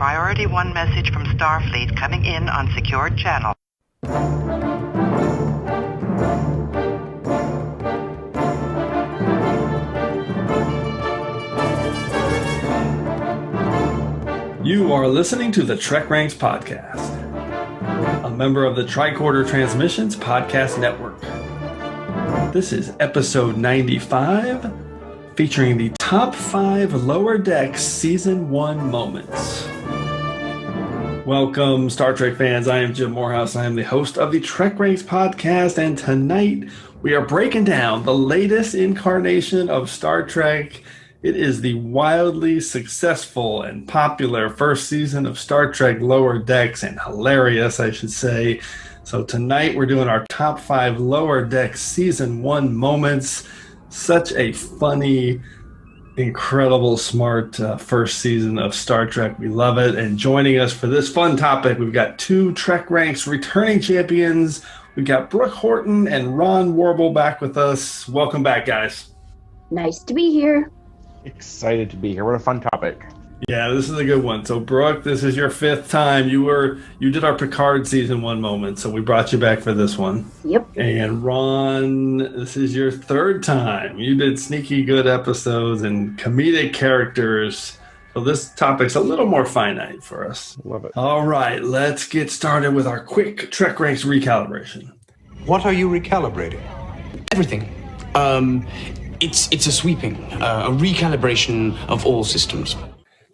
Priority 1 message from Starfleet coming in on secured channel. You are listening to the TrekRanks podcast, a member of the Tricorder Transmissions Podcast Network. This is episode 95, featuring the top 5 Lower Decks Season 1 moments. Welcome, Star Trek fans. I am Jim Moorhouse. I am the host of the TrekRanks podcast, and tonight we are breaking down the latest incarnation of Star Trek. It is the wildly successful and popular first season of Star Trek Lower Decks, and hilarious, I should say. So tonight we're doing our top 5 Lower Decks Season 1 moments. Such a funny, incredible, smart first season of Star Trek. We love it. And joining us for this fun topic, we've got 2 TrekRanks returning champions. We've got Brooke Horton and Ron Wrobel back with us. Welcome back, guys. Nice to be here. Excited to be here. What a fun topic. Yeah, this is a good one. So, Brooke, this is your 5th time. You did our Picard Season 1 moment, so we brought you back for this one. Yep. And Ron, this is your 3rd time. You did sneaky good episodes and comedic characters. So this topic's a little more finite for us. Love it. All right, let's get started with our quick TrekRanks recalibration. What are you recalibrating? Everything. It's a sweeping, a recalibration of all systems.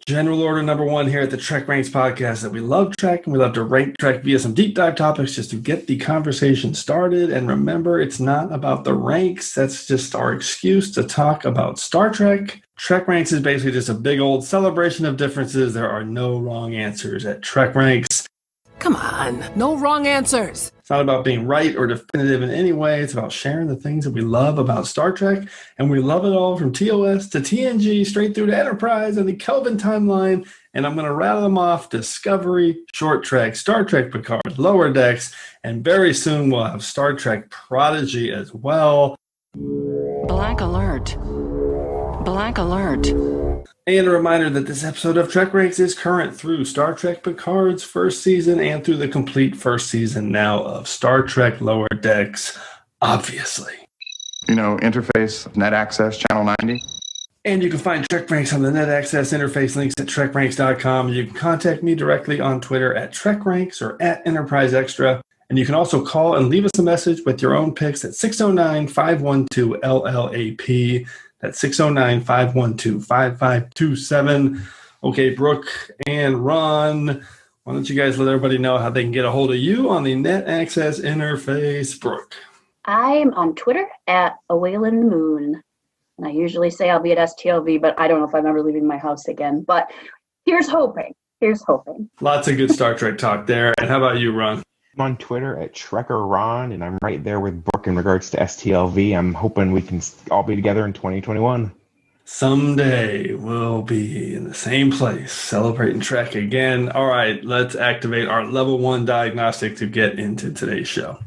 General order number 1 here at the TrekRanks podcast that we love Trek and we love to rank Trek via some deep dive topics just to get the conversation started. And remember, it's not about the ranks. That's just our excuse to talk about Star Trek. TrekRanks is basically just a big old celebration of differences. There are no wrong answers at TrekRanks. Come on, no wrong answers. It's not about being right or definitive in any way. It's about sharing the things that we love about Star Trek. And we love it all from TOS to TNG, straight through to Enterprise and the Kelvin timeline. And I'm going to rattle them off: Discovery, Short Trek, Star Trek Picard, Lower Decks, and very soon we'll have Star Trek Prodigy as well. Black alert. Black alert. And a reminder that this episode of TrekRanks is current through Star Trek Picard's first season and through the complete first season now of Star Trek Lower Decks, obviously. Interface, net access, channel 90. And you can find TrekRanks on the net access interface links at TrekRanks.com. You can contact me directly on Twitter at TrekRanks or at Enterprise Extra. And you can also call and leave us a message with your own picks at 609-512-LLAP. That's 609-512-5527. Okay, Brooke and Ron, why don't you guys let everybody know how they can get a hold of you on the net access interface? Brooke. I'm on Twitter at Awayland Moon. And I usually say I'll be at STLV, but I don't know if I'm ever leaving my house again. But here's hoping. Here's hoping. Lots of good Star Trek talk there. And how about you, Ron? I'm on Twitter at TrekkerRon, and I'm right there with Brooke in regards to STLV. I'm hoping we can all be together in 2021. Someday we'll be in the same place celebrating Trek again. All right, let's activate our level 1 diagnostic to get into today's show.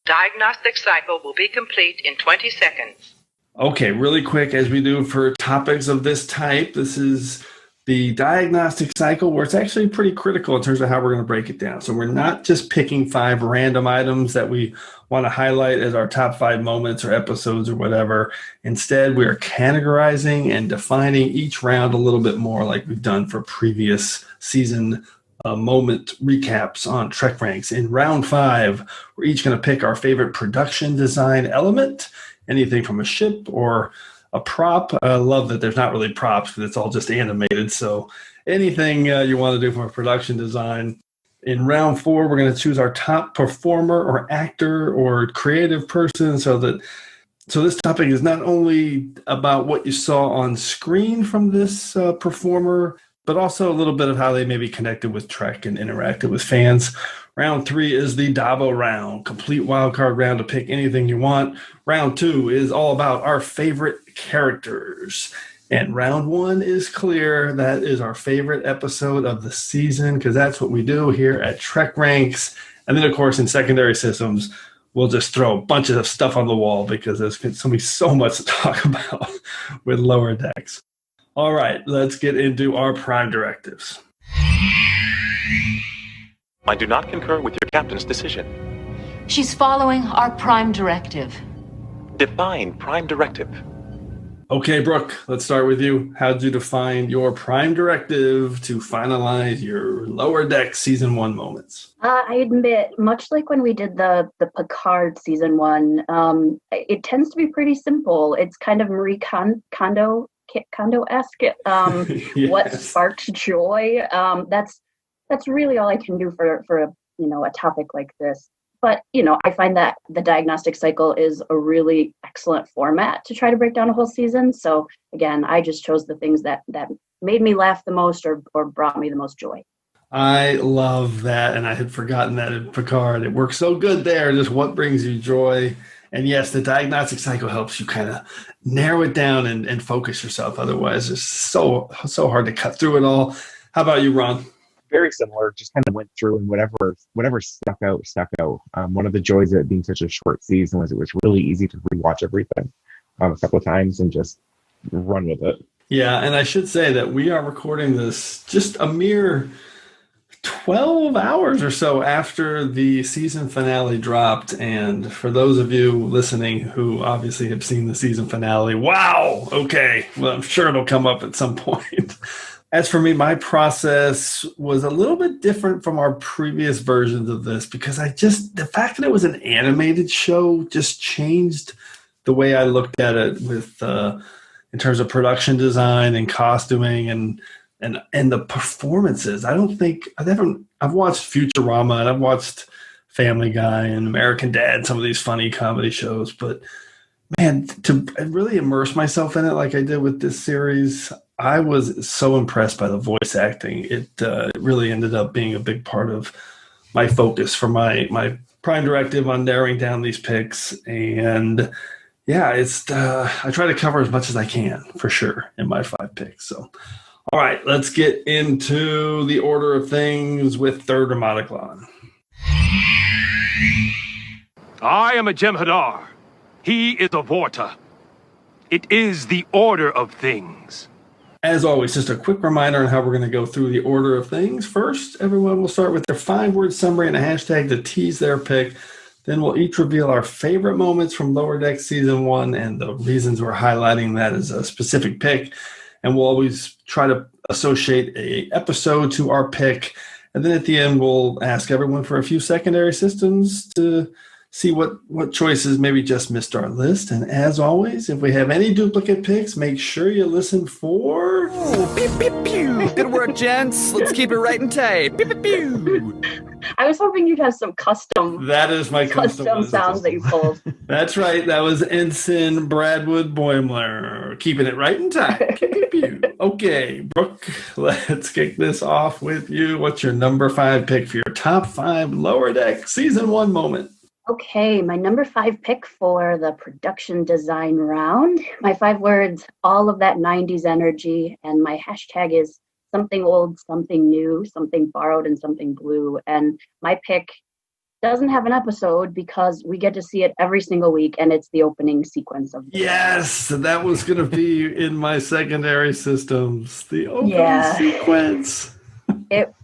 Diagnostic cycle will be complete in 20 seconds. Okay, really quick, as we do for topics of this type, this is the diagnostic cycle where it's actually pretty critical in terms of how we're going to break it down. So we're not just picking 5 random items that we want to highlight as our top 5 moments or episodes or whatever. Instead, we are categorizing and defining each round a little bit more like we've done for previous season moment recaps on TrekRanks. In round 5, we're each going to pick our favorite production design element, anything from a ship or a prop. I love that there's not really props because it's all just animated. So anything you want to do from a production design. In round 4, we're going to choose our top performer or actor or creative person so this topic is not only about what you saw on screen from this performer, but also a little bit of how they maybe connected with Trek and interacted with fans. Round 3 is the Dabo round, complete wildcard round to pick anything you want. Round 2 is all about our favorite characters. And round 1 is clear. That is our favorite episode of the season because that's what we do here at TrekRanks. And then, of course, in secondary systems, we'll just throw a bunch of stuff on the wall because there's going to be so much to talk about with Lower Decks. All right, let's get into our prime directives. I do not concur with your captain's decision. She's following our prime directive. Define prime directive. Okay, Brooke, let's start with you. How did you define your prime directive to finalize your Lower Deck Season 1 moments? I admit, much like when we did the Picard Season 1, it tends to be pretty simple. It's kind of Marie Kondo-esque. Yes. What sparked joy? That's really all I can do for a topic like this. But, I find that the diagnostic cycle is a really excellent format to try to break down a whole season. So, again, I just chose the things that made me laugh the most or brought me the most joy. I love that, and I had forgotten that in Picard. It works so good there, just what brings you joy. And yes, the diagnostic cycle helps you kind of narrow it down and focus yourself. Otherwise, it's so hard to cut through it all. How about you, Ron? Very similar, just kind of went through and whatever stuck out. One of the joys of it being such a short season was it was really easy to rewatch everything a couple of times and just run with it. Yeah, and I should say that we are recording this just a mere 12 hours or so after the season finale dropped. And for those of you listening who obviously have seen the season finale, wow, okay, well, I'm sure it'll come up at some point. As for me, my process was a little bit different from our previous versions of this because the fact that it was an animated show just changed the way I looked at it with in terms of production design and costuming and the performances. I've watched Futurama and I've watched Family Guy and American Dad, some of these funny comedy shows, but man, to really immerse myself in it like I did with this series, I was so impressed by the voice acting. It really ended up being a big part of my focus for my prime directive on narrowing down these picks. And yeah, I try to cover as much as I can for sure in my 5 picks. So, all right, let's get into the order of things with Third Ramadaclon. I am a Jem'Hadar. He is a Vorta. It is the order of things. As always, just a quick reminder on how we're going to go through the order of things. First, everyone will start with their 5-word summary and a hashtag to tease their pick. Then we'll each reveal our favorite moments from Lower Deck Season 1 and the reasons we're highlighting that as a specific pick. And we'll always try to associate an episode to our pick. And then at the end, we'll ask everyone for a few secondary systems to see what choices maybe just missed our list. And as always, if we have any duplicate picks, make sure you listen for... Ooh, pew, pew, pew. Good work, gents. Let's keep it right and tight. Pew, pew, pew. I was hoping you'd have some custom... That is my custom sounds that you pulled. That's right. That was Ensign Bradwood Boimler. Keeping it right and tight. Pew, pew, pew. Okay, Brooke, let's kick this off with you. What's your number 5 pick for your top 5 Lower Deck Season 1 moment? Okay, my number 5 pick for the production design round. My 5 words, all of that 90s energy, and my hashtag is something old, something new, something borrowed, and something blue. And my pick doesn't have an episode because we get to see it every single week, and it's the opening sequence of the Yes, that was going to be in my secondary systems. The opening sequence.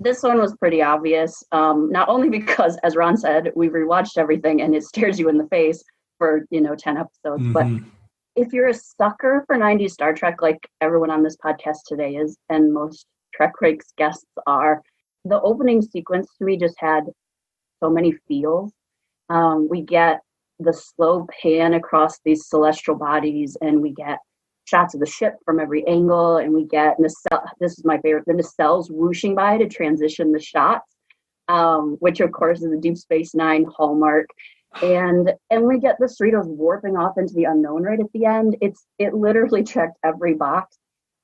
This one was pretty obvious, not only because, as Ron said, we've rewatched everything and it stares you in the face for, 10 episodes. But if you're a sucker for 90s Star Trek, like everyone on this podcast today is, and most TrekRanks guests are, the opening sequence to me just had so many feels. We get the slow pan across these celestial bodies, and we get shots of the ship from every angle, and we get this is my favorite, the nacelles whooshing by to transition the shots, which of course is a Deep Space Nine hallmark, and we get the Cerritos warping off into the unknown right at the end. It literally checked every box,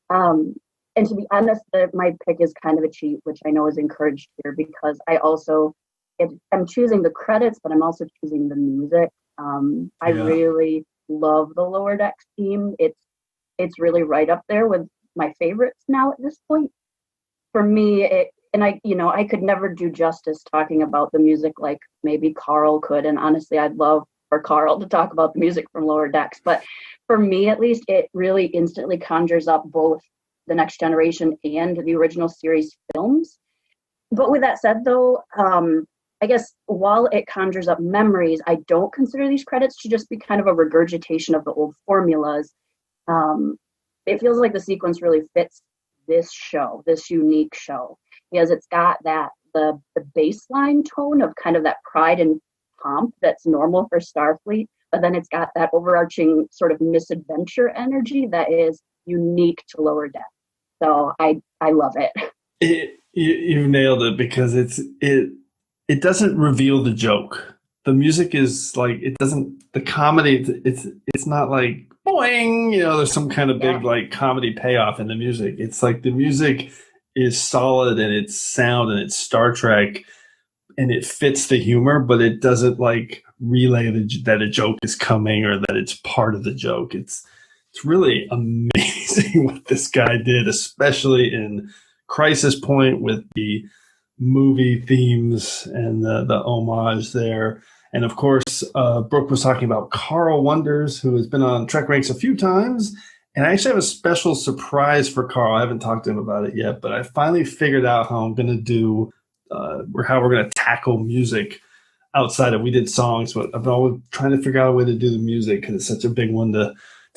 and to be honest, my pick is kind of a cheat, which I know is encouraged here because I'm choosing the credits, but I'm also choosing the music. I really love the Lower Decks theme. It's really right up there with my favorites now at this point. For me, I could never do justice talking about the music like maybe Carl could. And honestly, I'd love for Carl to talk about the music from Lower Decks. But for me, at least, it really instantly conjures up both The Next Generation and the original series films. But with that said, though, I guess while it conjures up memories, I don't consider these credits to just be kind of a regurgitation of the old formulas. It feels like the sequence really fits this show, this unique show, because it's got the baseline tone of kind of that pride and pomp that's normal for Starfleet, but then it's got that overarching sort of misadventure energy that is unique to Lower Deck. So I love it. You nailed it, because it doesn't reveal the joke. The music is like, it doesn't, the comedy, it's not like boing, there's some kind of big like comedy payoff in the music. It's like the music is solid and it's sound and it's Star Trek and it fits the humor, but it doesn't like relay that a joke is coming or that it's part of the joke. It's really amazing what this guy did, especially in Crisis Point with the movie themes and the homage there. And of course, Brooke was talking about Carl Wonders, who has been on TrekRanks a few times. And I actually have a special surprise for Carl. I haven't talked to him about it yet, but I finally figured out how I'm going to do, how we're going to tackle music outside of, we did songs, but I've been always trying to figure out a way to do the music because it's such a big one to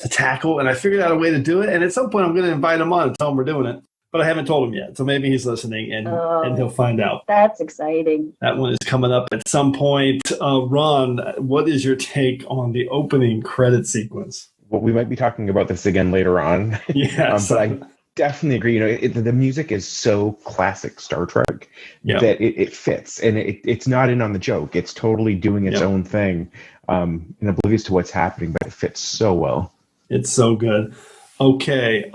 tackle. And I figured out a way to do it. And at some point, I'm going to invite him on and tell him we're doing it. But I haven't told him yet, so maybe he's listening, and he'll find out. That's exciting. That one is coming up at some point. Ron, what is your take on the opening credit sequence? Well, we might be talking about this again later on. Yes. But I definitely agree. The music is so classic Star Trek that it fits, and it's not in on the joke. It's totally doing its own thing, and oblivious to what's happening, but it fits so well. It's so good. Okay.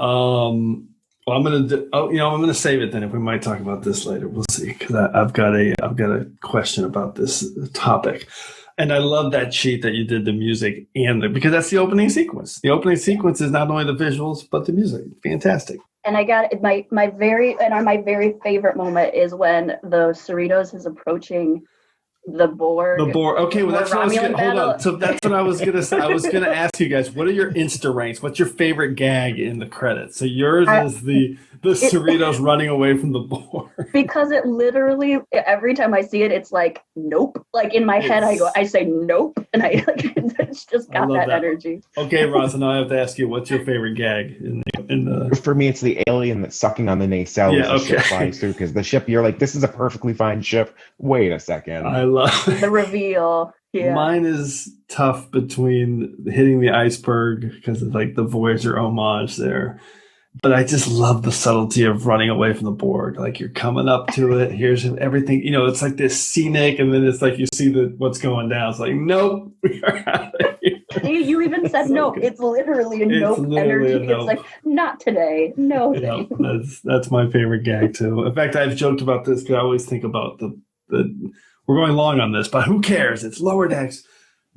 Well, I'm gonna save it then. If we might talk about this later, we'll see. Because I've got a question about this topic, and I love that sheet that you did the music because that's the opening sequence. The opening sequence is not only the visuals but the music. Fantastic. And I got my very favorite moment is when the Cerritos is approaching the Borg. Okay, well, that's what I was gonna, hold on. So that's what I was gonna say. I was gonna ask you guys, what are your Insta ranks? What's your favorite gag in the credits? So yours is the Cerritos running away from the Borg. Because it literally, every time I see it, it's like nope. Like in my head, I say nope, and I like it's just got that energy. Okay, Ron. So now I have to ask you, what's your favorite gag in the? For me, it's the alien that's sucking on the nacelle as the ship flies through. Because the ship, you're like, this is a perfectly fine ship. Wait a second. I love the reveal. Yeah. Mine is tough between hitting the iceberg because of like the Voyager homage there. But I just love the subtlety of running away from the Borg. Like you're coming up to it. Here's everything. It's like this scenic, and then it's like you see what's going down. It's like, nope, we are out of here. You even said so nope. Good. It's literally a nope energy. It's like, not today. No. That's my favorite gag too. In fact, I've joked about this because I always think about the we're going long on this, but who cares? It's Lower Decks.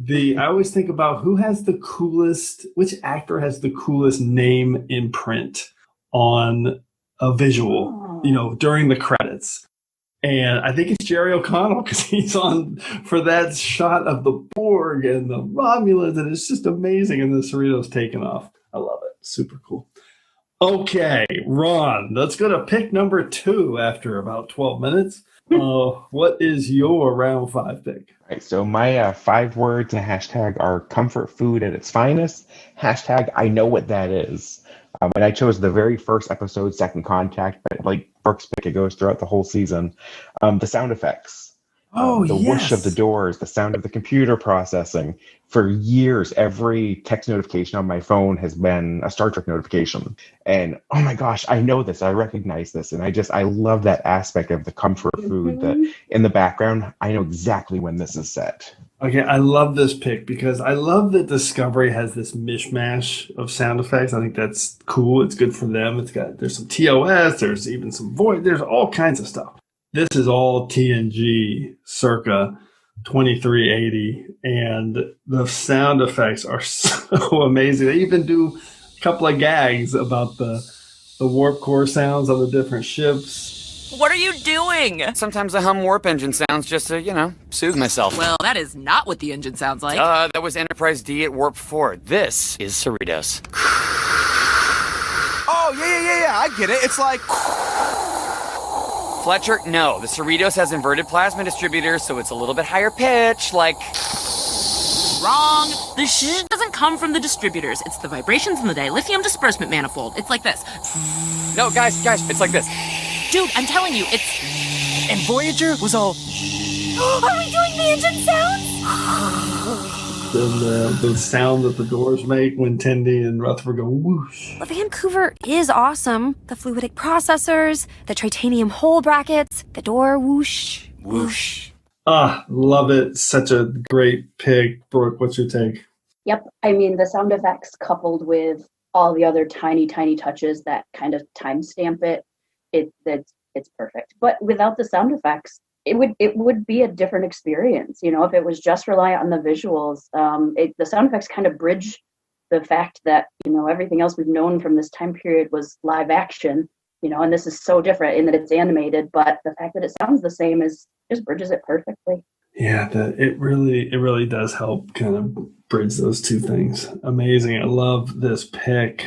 I always think about which actor has the coolest name imprint on a visual, during the credits. And I think it's Jerry O'Connell because he's on for that shot of the Borg and the Romulans, and it's just amazing. And the Cerritos taking off. I love it. Super cool. Okay, Ron, let's go to pick number 2 after about 12 minutes. What is your round 5 pick? All right, so my 5 words and hashtag are comfort food at its finest. Hashtag I know what that is. And I chose the very first episode, Second Contact, but like Brooke's pick, it goes throughout the whole season. The sound effects. The whoosh of the doors, the sound of the computer processing. For years, every text notification on my phone has been a Star Trek notification. And oh my gosh, I know this, I recognize this. And I love that aspect of the comfort food that in the background, I know exactly when this is set. Okay, I love this pick because I love that Discovery has this mishmash of sound effects. I think that's cool. It's good for them. There's some TOS, there's even some voice, there's all kinds of stuff. This is all TNG circa 2380, and the sound effects are so amazing. They even do a couple of gags about the warp core sounds on the different ships. What are you doing? Sometimes I hum warp engine sounds just to, soothe myself. Well, that is not what the engine sounds like. That was Enterprise D at warp 4. This is Cerritos. Oh, yeah. I get it. It's like... Fletcher, no. The Cerritos has inverted plasma distributors, so it's a little bit higher pitch, like... Wrong. The shh doesn't come from the distributors. It's the vibrations in the dilithium disbursement manifold. It's like this. No, guys, it's like this. Dude, I'm telling you, it's... And Voyager was all... Are we doing the engine sounds? The sound that the doors make when Tendi and Rutherford go whoosh. Well, Vancouver is awesome. The fluidic processors, the titanium hole brackets, the door whoosh. Whoosh. Love it. Such a great pick. Brooke, what's your take? Yep. I mean, the sound effects coupled with all the other tiny, tiny touches that kind of timestamp it, it's perfect. But without the sound effects, it would be a different experience. You know, if it was just reliant on the visuals, the sound effects kind of bridge the fact that, you know, everything else we've known from this time period was live action, you know, and this is so different in that it's animated, but the fact that it sounds the same just bridges it perfectly. Yeah, it really does help kind of bridge those two things. Amazing. I love this pick.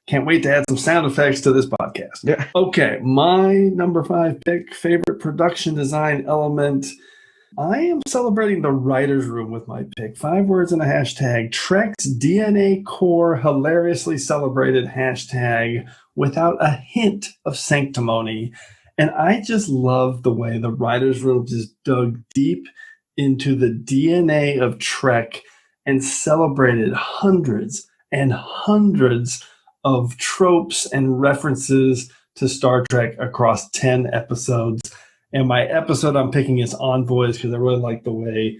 Can't wait to add some sound effects to this podcast. Yeah. Okay, my number 5 pick, favorite production design element. I am celebrating the writer's room with my pick. 5 words and a hashtag. Trek's DNA core hilariously celebrated hashtag without a hint of sanctimony. And I just love the way the writer's room just dug deep into the DNA of Trek and celebrated hundreds and hundreds of tropes and references to Star Trek across 10 episodes. And my episode I'm picking is Envoys because I really like the way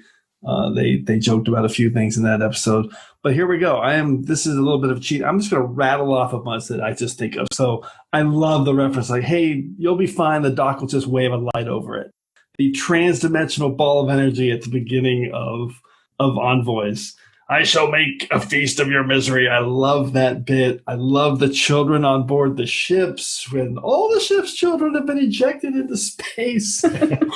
they joked about a few things in that episode. But here we go. This is a little bit of a cheat. I'm just going to rattle off a bunch that I just think of. So I love the reference, like, hey, you'll be fine. The doc will just wave a light over it. The trans-dimensional ball of energy at the beginning of Envoys. I shall make a feast of your misery. I love that bit. I love the children on board the ships when all the ship's children have been ejected into space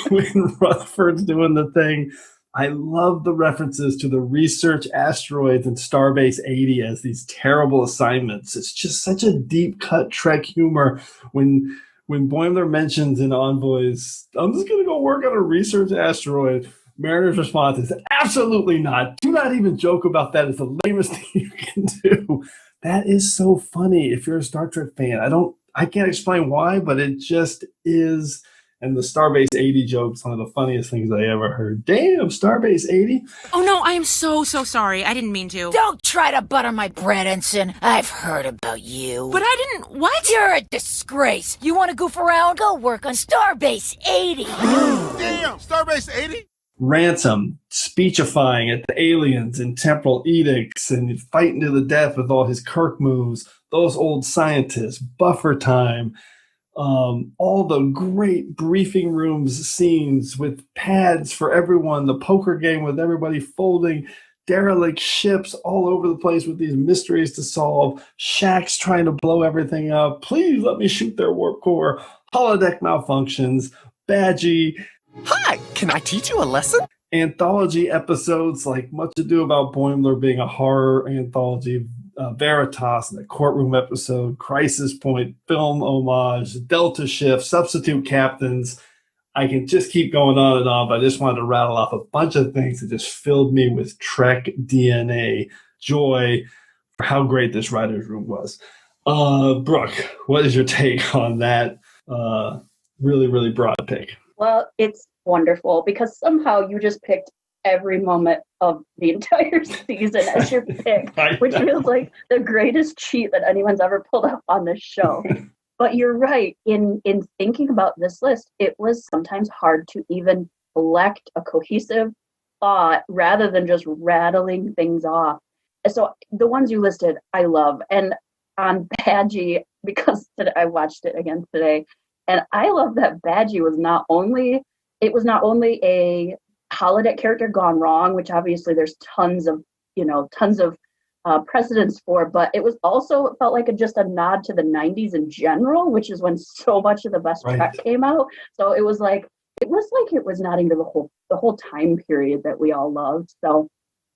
when Rutherford's doing the thing. I love the references to the research asteroids and Starbase 80 as these terrible assignments. It's just such a deep-cut Trek humor when Boimler mentions in Envoys, I'm just going to go work on a research asteroid. Mariner's response is, absolutely not. Do not even joke about that. It's the lamest thing you can do. That is so funny if you're a Star Trek fan. I can't explain why, but it just is. And the Starbase 80 joke's one of the funniest things I ever heard. Damn, Starbase 80? Oh no, I am so sorry. I didn't mean to. Don't try to butter my bread, Ensign. I've heard about you. But I didn't. What? You're a disgrace. You want to goof around? Go work on Starbase 80. Damn, Starbase 80? Ransom speechifying at the aliens and temporal edicts and fighting to the death with all his Kirk moves, those old scientists, buffer time, all the great briefing rooms scenes with pads for everyone, the poker game with everybody folding, derelict ships all over the place with these mysteries to solve, Shaxs trying to blow everything up, please let me shoot their warp core, holodeck malfunctions, Badgie. Hi, can I teach you a lesson? Anthology episodes like Much Ado About Boimler being a horror anthology, Veritas, the courtroom episode, Crisis Point, film homage, Delta Shift, Substitute Captains. I can just keep going on, but I just wanted to rattle off a bunch of things that just filled me with Trek DNA joy for how great this writer's room was. Brooke, what is your take on that really, really broad pick? Well, it's wonderful because somehow you just picked every moment of the entire season as your pick, which feels like the greatest cheat that anyone's ever pulled up on this show. But you're right. In thinking about this list, it was sometimes hard to even collect a cohesive thought rather than just rattling things off. So the ones you listed, I love. And on Badgie, because I watched it again today, and I love that Badgie was not only a holodeck character gone wrong, which obviously there's tons of precedents for, but it was also felt like just a nod to the 90s in general, which is when so much of the best Trek came out. So it was like it was nodding to the whole time period that we all loved. So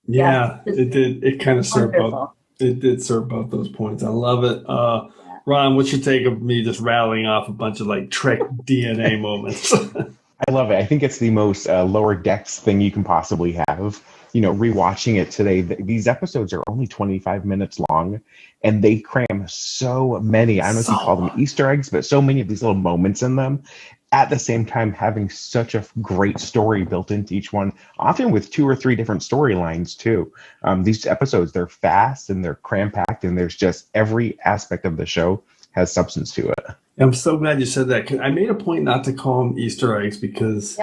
yeah, it did. It kind of served both. It did serve both those points. I love it. Ron, what's your take of me just rattling off a bunch of like Trek DNA moments? I love it. I think it's the most lower decks thing you can possibly have. Rewatching it today, these episodes are only 25 minutes long, and they cram so many, I don't know if you call them Easter eggs, but so many of these little moments in them, at the same time having such a great story built into each one, often with 2 or 3 different storylines too. These episodes, they're fast and they're cram-packed, and there's just every aspect of the show has substance to it. I'm so glad you said that. 'Cause I made a point not to call them Easter eggs because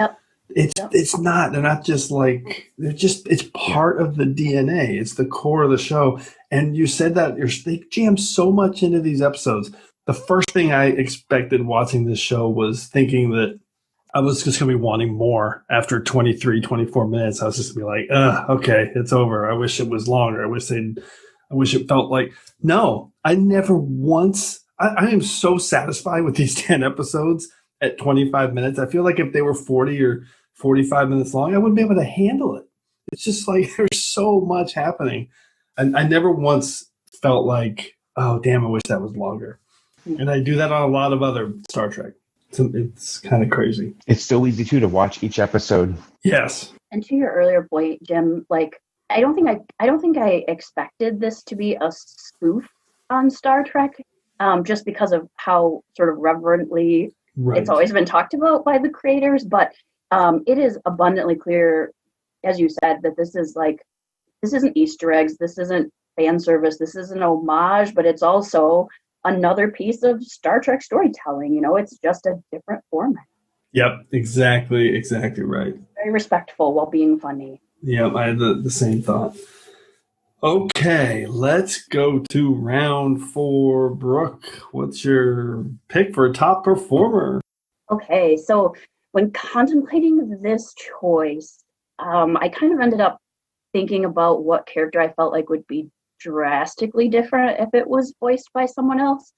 it's not. They're not just like, it's part of the DNA. It's the core of the show. And you said that they jam so much into these episodes. The first thing I expected watching this show was thinking that I was just going to be wanting more after 23, 24 minutes. I was just going to be like, okay, it's over. I wish it was longer. I wish it felt like, no, I never once. I am so satisfied with these 10 episodes at 25 minutes. I feel like if they were 40 or 45 minutes long, I wouldn't be able to handle it. It's just like there's so much happening. And I never once felt like, oh, damn, I wish that was longer. And I do that on a lot of other Star Trek. It's kind of crazy. It's so easy, too, to watch each episode. Yes. And to your earlier point, Jim, like, I don't think I expected this to be a spoof on Star Trek. Just because of how sort of reverently it's always been talked about by the creators. But it is abundantly clear, as you said, that this isn't Easter eggs, this isn't fan service, this isn't homage, but it's also another piece of Star Trek storytelling. It's just a different format. Yep, exactly right. Very respectful while being funny. Yep, I had the same thought. Okay, let's go to round 4. Brooke, what's your pick for top performer? Okay, so when contemplating this choice, I kind of ended up thinking about what character I felt like would be drastically different if it was voiced by someone else.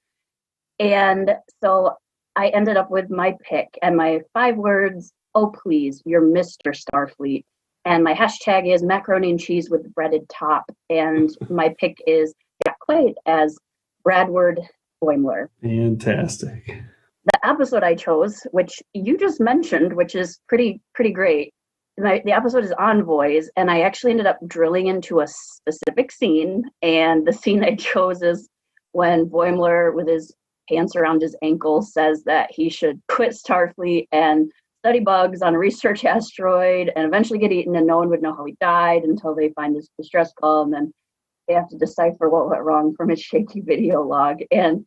And so I ended up with my pick, and my 5 words, oh please, you're Mr. Starfleet. And my hashtag is macaroni and cheese with breaded top. And my pick is Jack Quaid as Bradward Boimler. Fantastic. The episode I chose, which you just mentioned, which is pretty great. The episode is Envoys, and I actually ended up drilling into a specific scene. And the scene I chose is when Boimler, with his pants around his ankle, says that he should quit Starfleet and study bugs on a research asteroid and eventually get eaten, and no one would know how he died until they find his distress call, and then they have to decipher what went wrong from his shaky video log. And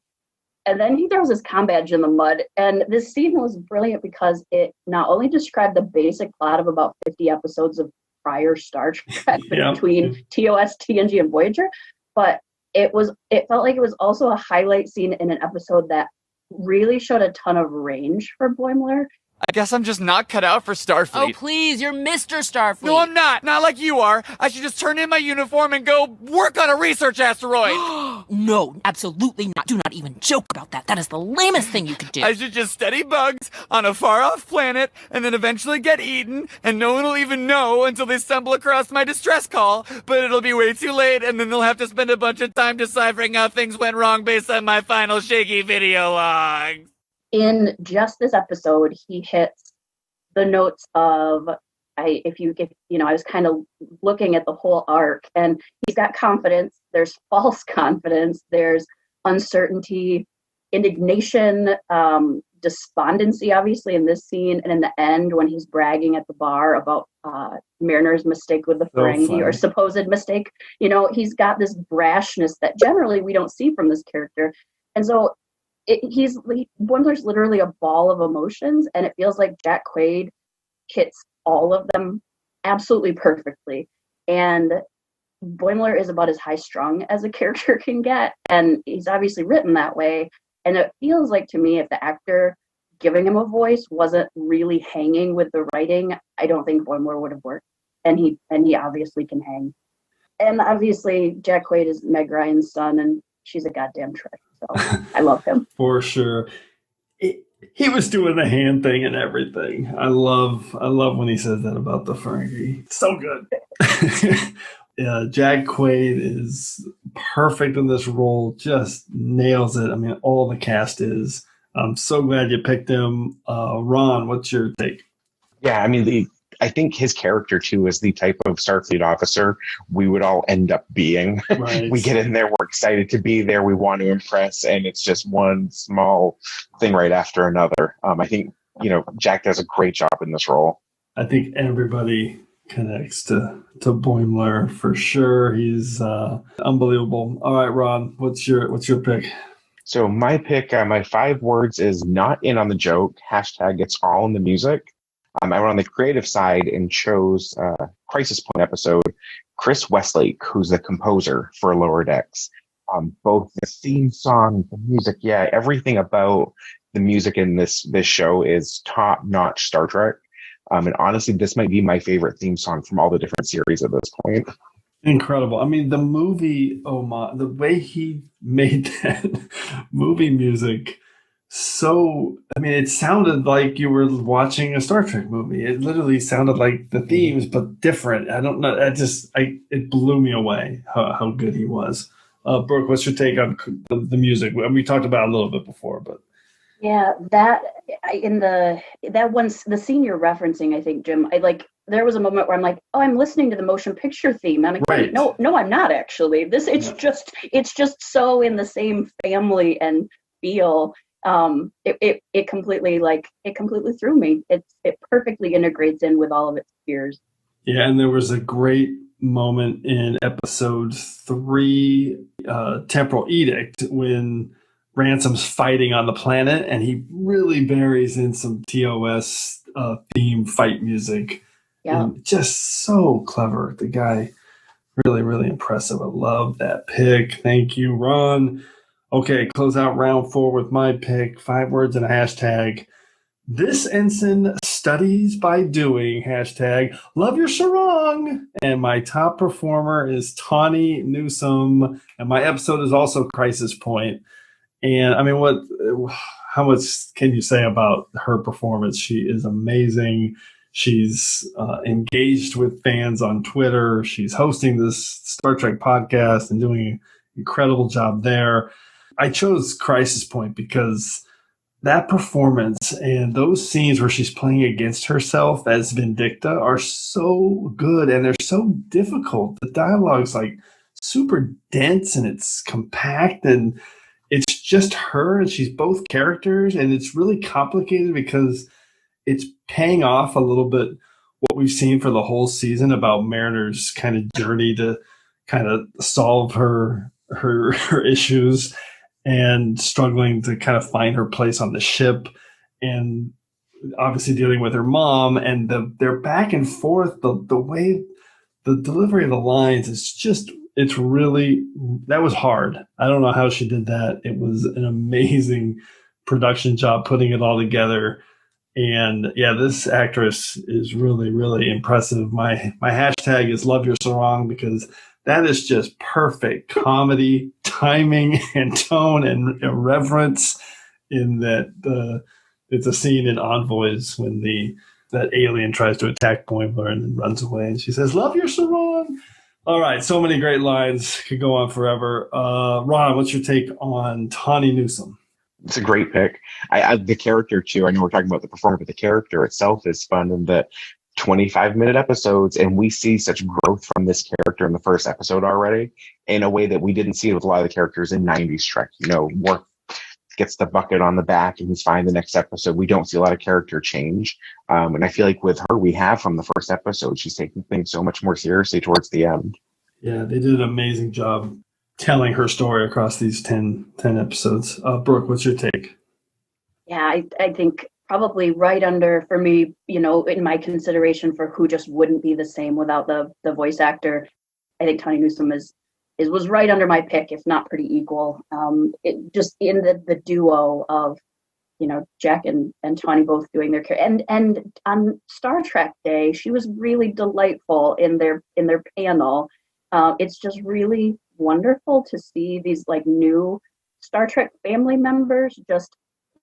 then he throws his comm badge in the mud. And this scene was brilliant because it not only described the basic plot of about 50 episodes of prior Star Trek between TOS, TNG, and Voyager, but it felt like it was also a highlight scene in an episode that really showed a ton of range for Boimler. I guess I'm just not cut out for Starfleet. Oh, please, you're Mr. Starfleet. No, I'm not. Not like you are. I should just turn in my uniform and go work on a research asteroid. No, absolutely not. Do not even joke about that. That is the lamest thing you could do. I should just study bugs on a far-off planet and then eventually get eaten, and no one will even know until they stumble across my distress call, but it'll be way too late, and then they'll have to spend a bunch of time deciphering how things went wrong based on my final shaky video logs. In just this episode, he hits the notes of, I was kind of looking at the whole arc, and he's got confidence, there's false confidence, there's uncertainty, indignation, despondency, obviously, in this scene, and in the end, when he's bragging at the bar about Mariner's mistake with the Ferengi, or supposed mistake, he's got this brashness that generally we don't see from this character. And so Boimler's literally a ball of emotions, and it feels like Jack Quaid hits all of them absolutely perfectly. And Boimler is about as high-strung as a character can get, and he's obviously written that way. And it feels like to me, if the actor giving him a voice wasn't really hanging with the writing, I don't think Boimler would have worked. And he obviously can hang. And obviously, Jack Quaid is Meg Ryan's son, and she's a goddamn trick. So I love him. For sure. He was doing the hand thing and everything. I love when he says that about the Ferengi. So good. Jack Quaid is perfect in this role, just nails it. I mean, all the cast is. I'm so glad you picked him. Ron, what's your take? Yeah, I mean, I think his character, too, is the type of Starfleet officer we would all end up being. Right. We get in there, we're excited to be there, we want to impress, and it's just one small thing right after another. I think, Jack does a great job in this role. I think everybody connects to Boimler for sure. He's unbelievable. All right, Ron, what's your pick? So my pick, my 5 words is not in on the joke. # it's all in the music. I went on the creative side and chose Crisis Point episode, Chris Westlake, who's the composer for Lower Decks. Both the theme song, the music, everything about the music in this show is top-notch Star Trek. And honestly, this might be my favorite theme song from all the different series at this point. Incredible. I mean, the movie, the way he made that movie music, it sounded like you were watching a Star Trek movie. It literally sounded like the themes, but different. I don't know. It blew me away how good he was. Brooke, what's your take on the music? We talked about it a little bit before, but. Yeah, the scene you're referencing, I think, Jim, there was a moment where I'm like, oh, I'm listening to the motion picture theme. I'm like, right. No, I'm not actually. It's just so in the same family and feel. It completely threw me. It perfectly integrates in with all of its peers. Yeah, and there was a great moment in episode 3, Temporal Edict, when Ransom's fighting on the planet, and he really buries in some TOS theme fight music. Yeah, and just so clever. The guy, really, really impressive. I love that pick. Thank you, Ron. Okay, close out round 4 with my pick. 5 words and a #. This ensign studies by doing. # love your sarong. And my top performer is Tawny Newsome. And my episode is also Crisis Point. And I mean, how much can you say about her performance? She is amazing. She's engaged with fans on Twitter. She's hosting this Star Trek podcast and doing an incredible job there. I chose Crisis Point because that performance and those scenes where she's playing against herself as Vindicta are so good, and they're so difficult. The dialogue's super dense, and it's compact, and it's just her, and she's both characters, and it's really complicated because it's paying off a little bit what we've seen for the whole season about Mariner's kind of journey to kind of solve her issues and struggling to kind of find her place on the ship, and obviously dealing with her mom, and their back and forth, the way the delivery of the lines is just, that was hard. I don't know how she did that. It was an amazing production job putting it all together. And yeah, this actress is really, really impressive. My hashtag is love your sarong, because that is just perfect comedy, timing, and tone, and irreverence in that it's a scene in Envoys when that alien tries to attack Boimler and then runs away, and she says, love your sarong. All right, so many great lines, could go on forever. Ron, what's your take on Tawny Newsome? It's a great pick. The character too, I know we're talking about the performer, but the character itself is fun in the 25-minute episodes, and we see such growth from this character in the first episode already in a way that we didn't see with a lot of the characters in 90s Trek. Worf gets the bucket on the back and he's fine the next episode. We don't see a lot of character change. And I feel like with her, we have from the first episode, she's taking things so much more seriously towards the end. Yeah, they did an amazing job telling her story across these 10 episodes. Brooke, what's your take? Yeah, I think probably right under, for me, in my consideration for who just wouldn't be the same without the voice actor, I think Tawny Newsome was right under my pick, if not pretty equal. It just in the duo of, Jack and Tawny both doing their character. And on Star Trek Day, she was really delightful in their panel. It's just really wonderful to see these new Star Trek family members.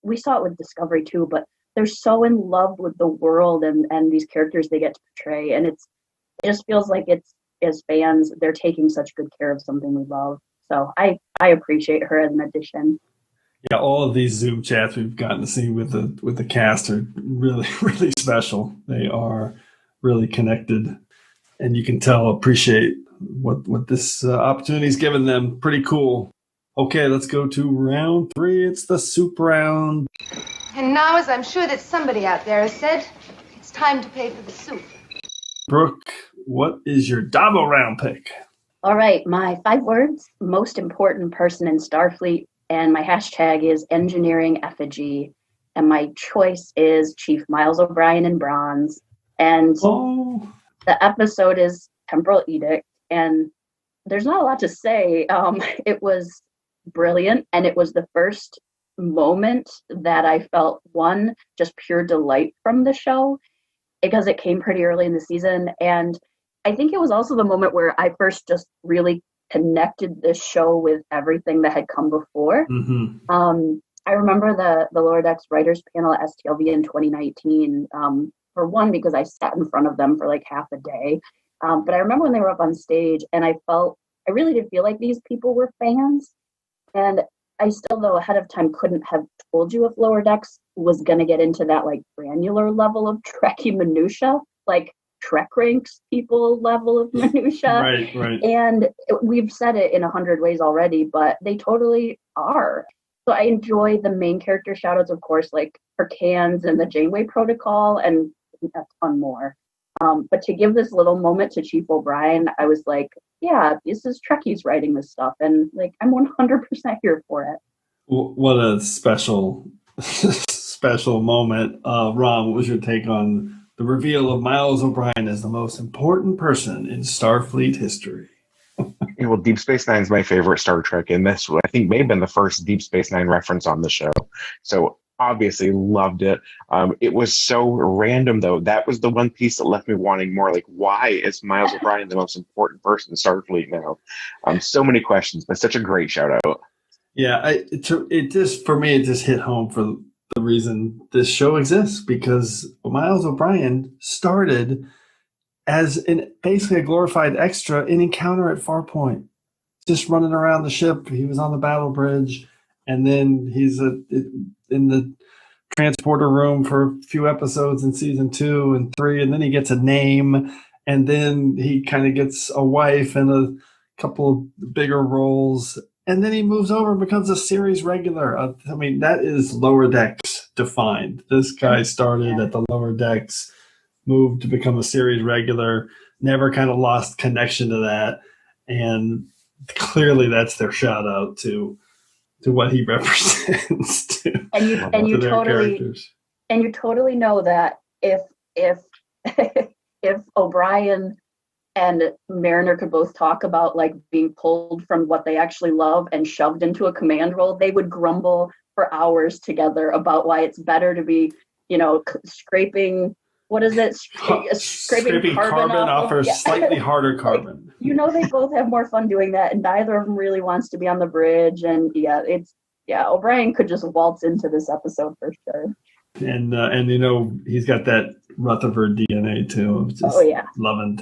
We saw it with Discovery too, but they're so in love with the world and these characters they get to portray, and it just feels like it's as fans, they're taking such good care of something we love. So I appreciate her as an addition. Yeah, all of these Zoom chats we've gotten to see with the cast are really, really special. They are really connected, and you can appreciate what this opportunity's given them. Pretty cool. Okay, let's go to round 3. It's the soup round. And now, as I'm sure that somebody out there has said, it's time to pay for the soup. Brooke, what is your Dabo round pick? All right, my 5 words, most important person in Starfleet, and my hashtag is engineering effigy, and my choice is Chief Miles O'Brien in bronze. And the episode is Temporal Edict, and there's not a lot to say. It was brilliant, and it was the first moment that I felt, one, just pure delight from the show, because it came pretty early in the season, and I think it was also the moment where I first just really connected this show with everything that had come before. I remember the Lower Decks writers panel at STLV in 2019, for one, because I sat in front of them for like half a day. But I remember when they were up on stage, and I really did feel like these people were fans. And I still, though, ahead of time couldn't have told you if Lower Decks was going to get into that like granular level of Trekkie minutia, like TrekRanks people level of minutia. Right. And we've said it in 100 ways already, but they totally are. So I enjoy the main character shoutouts, of course, like for Cans and the Janeway Protocol, and a ton more. But to give this little moment to Chief O'Brien, I was like, yeah, this is Trekkies writing this stuff, and like I'm 100% here for it. What a special moment. Ron, what was your take on the reveal of Miles O'Brien as the most important person in Starfleet history? Well, Deep Space Nine is my favorite Star Trek, and this, I think, may have been the first Deep Space Nine reference on the show. So obviously loved it. It was so random, though. That was the one piece that left me wanting more. Like, why is Miles O'Brien the most important person in Starfleet now? So many questions, but such a great shout out. Yeah, it just hit home for the reason this show exists, because Miles O'Brien started as basically a glorified extra in Encounter at Farpoint, just running around the ship. He was on the battle bridge, and then he's in the transporter room for a few episodes in season 2 and 3, and then he gets a name, and then he kind of gets a wife and a couple of bigger roles, and then he moves over and becomes a series regular. I mean, that is Lower Decks defined. This guy started at the Lower Decks, moved to become a series regular, never kind of lost connection to that, and clearly that's their shout out to what he represents and you totally know that if O'Brien and Mariner could both talk about like being pulled from what they actually love and shoved into a command role, they would grumble for hours together about why it's better to be, scraping, what is it? Scraping carbon off a slightly harder carbon. Like, they both have more fun doing that, and neither of them really wants to be on the bridge. And O'Brien could just waltz into this episode for sure. And he's got that Rutherford DNA too. Just loving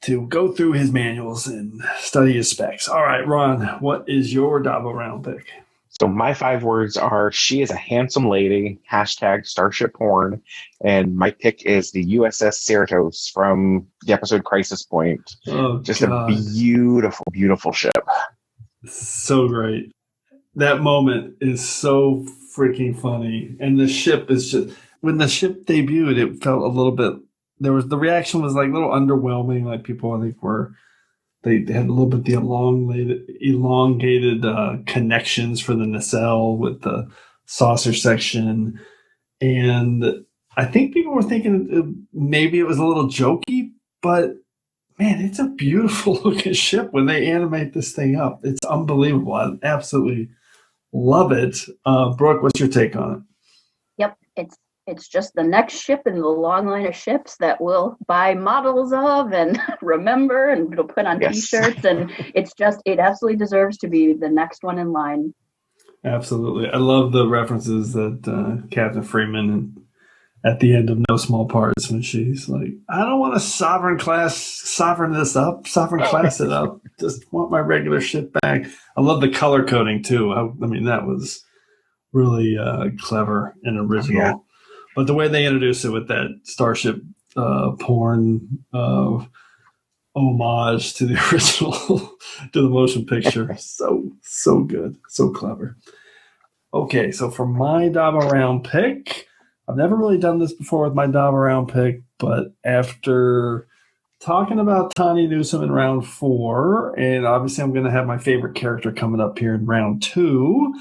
to go through his manuals and study his specs. All right, Ron, what is your Dabo round pick? So my 5 words are: she is a handsome lady, # Starship Porn, and my pick is the USS Cerritos from the episode Crisis Point. Oh, just God. A beautiful, beautiful ship. So great. That moment is so freaking funny. And the ship is just, when the ship debuted, it felt a little bit, the reaction was like a little underwhelming. Like people, I think, they had a little bit the elongated connections for the nacelle with the saucer section. And I think people were thinking maybe it was a little jokey, but man, it's a beautiful looking ship when they animate this thing up. It's unbelievable. I absolutely love it. Brooke, what's your take on it? Yep, it's just the next ship in the long line of ships that we'll buy models of and remember, and it'll put on T-shirts, and it absolutely deserves to be the next one in line. Absolutely. I love the references that Captain Freeman at the end of No Small Parts when she's like, I don't want to sovereign class it up. Just want my regular shit back. I love the color coding too. I mean, that was really clever and original. Yeah. But the way they introduced it with that Starship porn homage to the original, to the motion picture, so good, so clever. Okay, so for my Dive Around pick, I've never really done this before with my Dive Around pick, but after talking about Tawny Newsome in round 4, and obviously I'm going to have my favorite character coming up here in round 2,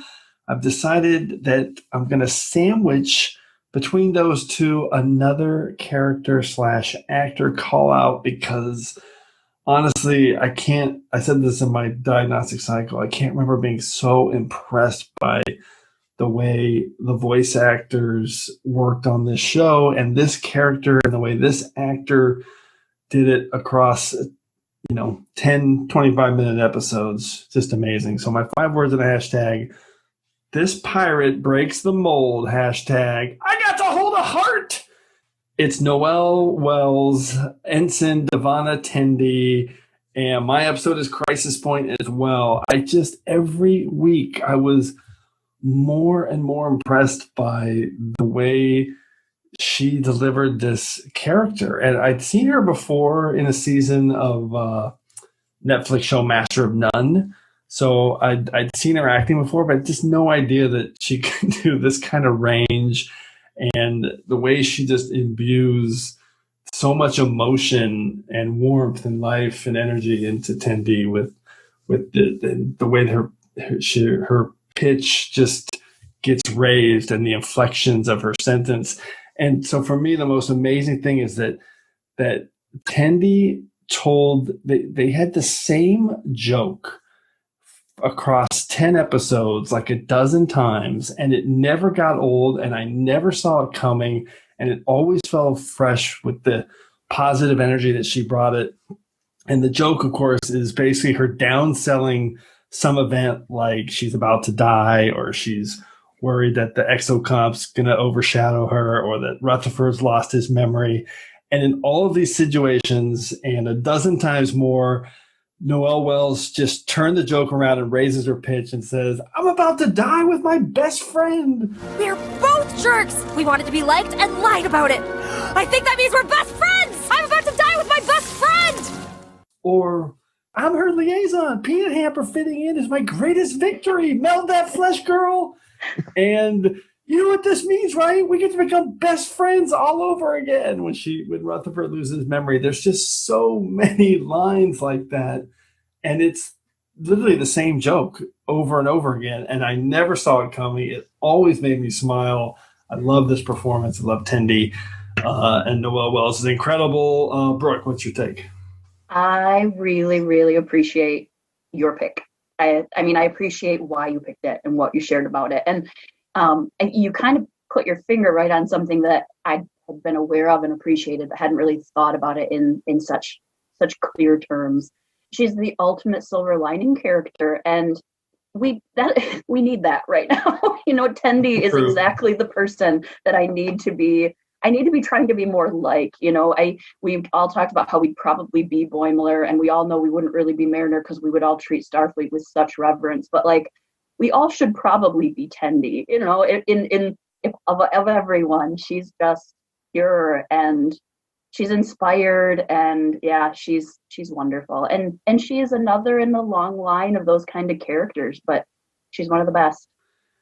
I've decided that I'm going to sandwich between those two another character / actor call out, because honestly, I said this in my diagnostic cycle, I can't remember being so impressed by the way the voice actors worked on this show and this character and the way this actor did it across, 10, 25-minute episodes. Just amazing. So my 5 words in a hashtag: this pirate breaks the mold. Hashtag, I got to hold a heart. It's Noelle Wells, Ensign Devana Tendi, and my episode is Crisis Point as well. Every week I was more and more impressed by the way she delivered this character. And I'd seen her before in a season of Netflix show Master of None. So I'd seen her acting before, but just no idea that she could do this kind of range. And the way she just imbues so much emotion and warmth and life and energy into Tendi with the way her pitch just gets raised and the inflections of her sentence. And so for me, the most amazing thing is that Tendi they had the same joke across 10 episodes like a dozen times, and it never got old, and I never saw it coming, and it always felt fresh with the positive energy that she brought it. And the joke, of course, is basically her downselling some event like she's about to die, or she's worried that the exocomp's going to overshadow her, or that Rutherford's lost his memory. And in all of these situations, and a dozen times more, Noelle Wells just turned the joke around and raises her pitch and says, I'm about to die with my best friend. We're both jerks. We wanted to be liked and lied about it. I think that means we're best friends. I'm about to die with my best friend. Or, I'm her liaison. Peanut hamper fitting in is my greatest victory. Meld that flesh, girl. And you know what this means, right? We get to become best friends all over again. When Rutherford loses memory, there's just so many lines like that. And it's literally the same joke over and over again. And I never saw it coming. It always made me smile. I love this performance. I love Tendi. And Noelle Wells is incredible. Brooke, what's your take? I really, really appreciate your pick. I mean, I appreciate why you picked it and what you shared about it. And you kind of put your finger right on something that I had been aware of and appreciated, but hadn't really thought about it in such clear terms. She's the ultimate silver lining character, and we need that right now. Tendi is exactly the person that I need to be trying to be more like. We've all talked about how we'd probably be Boimler, and we all know we wouldn't really be Mariner because we would all treat Starfleet with such reverence. But we all should probably be Tendi. Of everyone, she's just pure and she's inspired, and yeah, she's wonderful. And she is another in the long line of those kind of characters, but she's one of the best.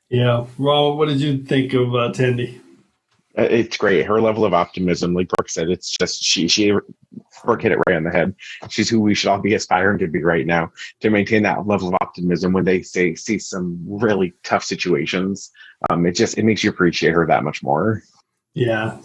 Yeah. Well, what did you think of Tendi? It's great. Her level of optimism, like Brooke said, it's just Brooke hit it right on the head. She's who we should all be aspiring to be right now, to maintain that level of optimism when they see some really tough situations. It makes you appreciate her that much more. Yeah,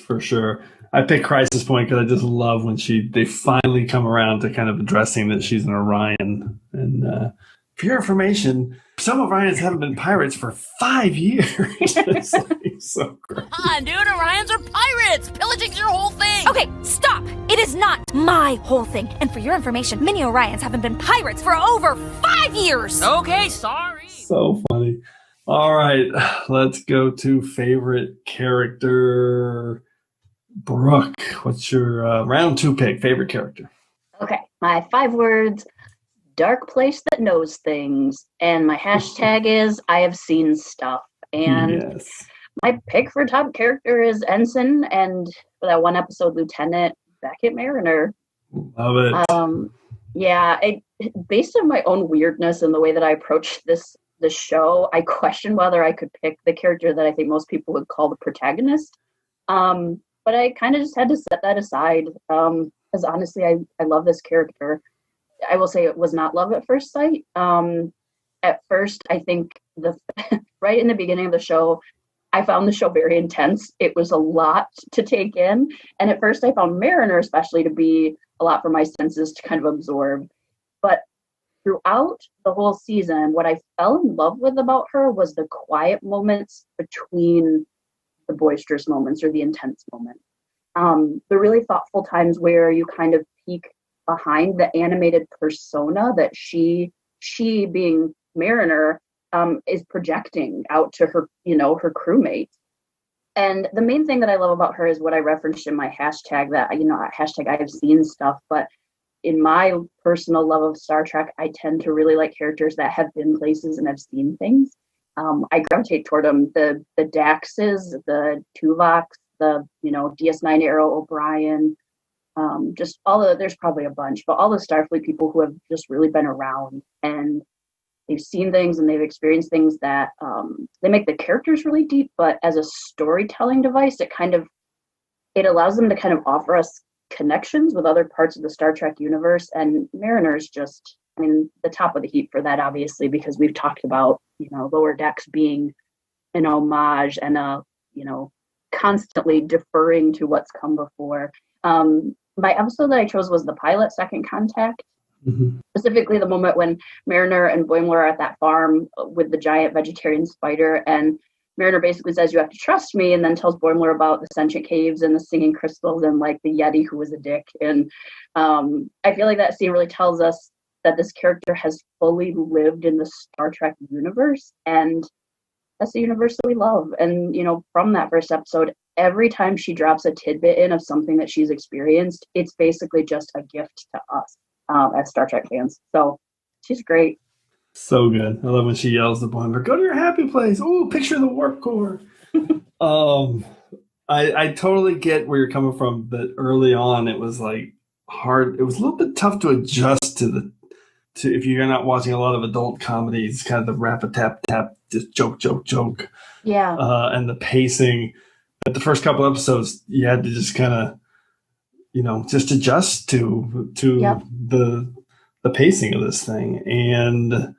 for sure. I picked Crisis Point because I just love when they finally come around to kind of addressing that she's an Orion. And for your information, some Orions haven't been pirates for 5 years. It's so great. Come on, dude, Orions are pirates! Pillaging's your whole thing! Okay, stop! It is not my whole thing. And for your information, many Orions haven't been pirates for over 5 years! Okay, sorry. So funny. All right, let's go to favorite character. Brooke, what's your round 2 pick? Favorite character? Okay, my 5 words: dark place that knows things, and my hashtag is I have seen stuff. And yes. My pick for top character is Ensign, and for that one episode, Lieutenant Beckett Mariner. Love it. Yeah, based on my own weirdness and the way that I approach the show, I question whether I could pick the character that I think most people would call the protagonist. But I kind of just had to set that aside, because honestly, I love this character. I will say it was not love at first sight. At first, I think right in the beginning of the show, I found the show very intense. It was a lot to take in. And at first I found Mariner especially to be a lot for my senses to kind of absorb. But throughout the whole season, what I fell in love with about her was the quiet moments between the boisterous moments or the intense moments. The really thoughtful times where you kind of peek behind the animated persona that she being Mariner, is projecting out to her, her crewmates. And the main thing that I love about her is what I referenced in my hashtag, that, hashtag I have seen stuff. But in my personal love of Star Trek, I tend to really like characters that have been places and have seen things. I gravitate toward them. The Daxes, the Tuvoks, the, DS9 Arrow O'Brien, just there's probably a bunch, but all the Starfleet people who have just really been around and they've seen things and they've experienced things that they make the characters really deep, but as a storytelling device, it allows them to kind of offer us connections with other parts of the Star Trek universe. And Mariner's just, the top of the heap for that, obviously, because we've talked about, Lower Decks being an homage and constantly deferring to what's come before. My episode that I chose was the pilot, Second Contact. Mm-hmm. Specifically the moment when Mariner and Boimler are at that farm with the giant vegetarian spider, and Mariner basically says, "You have to trust me," and then tells Boimler about the sentient caves and the singing crystals and like the Yeti who was a dick. And I feel like that scene really tells us that this character has fully lived in the Star Trek universe, and that's the universe that we love. And from that first episode, every time she drops a tidbit in of something that she's experienced, it's basically just a gift to us as Star Trek fans. So she's great. So good. I love when she yells to Boimler, "Go to your happy place. Oh, picture the warp core." I totally get where you're coming from, but early on it was like hard. It was a little bit tough to adjust to if you're not watching a lot of adult comedies, kind of the rap-a-tap-tap, just joke. Yeah. And the pacing. But the first couple episodes, you had to just kind of, just adjust to Yep. the pacing of this thing. And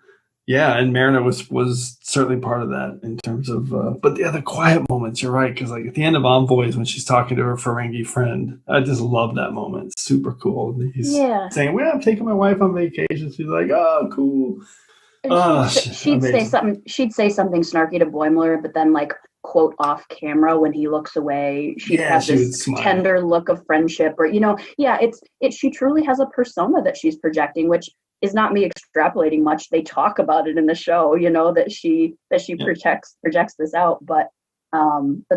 and Mariner was certainly part of that in terms of, but the quiet moments, you're right. Cause like at the end of Envoys, when she's talking to her Ferengi friend, I just love that moment. It's super cool. He's saying, "Well, I'm taking my wife on vacation." She's like, "Oh, cool." She'd say something snarky to Boimler, but then like quote off camera when he looks away, she'd have this tender look of friendship, or she truly has a persona that she's projecting, which is not me extrapolating much. They talk about it in the show, that she projects this out, but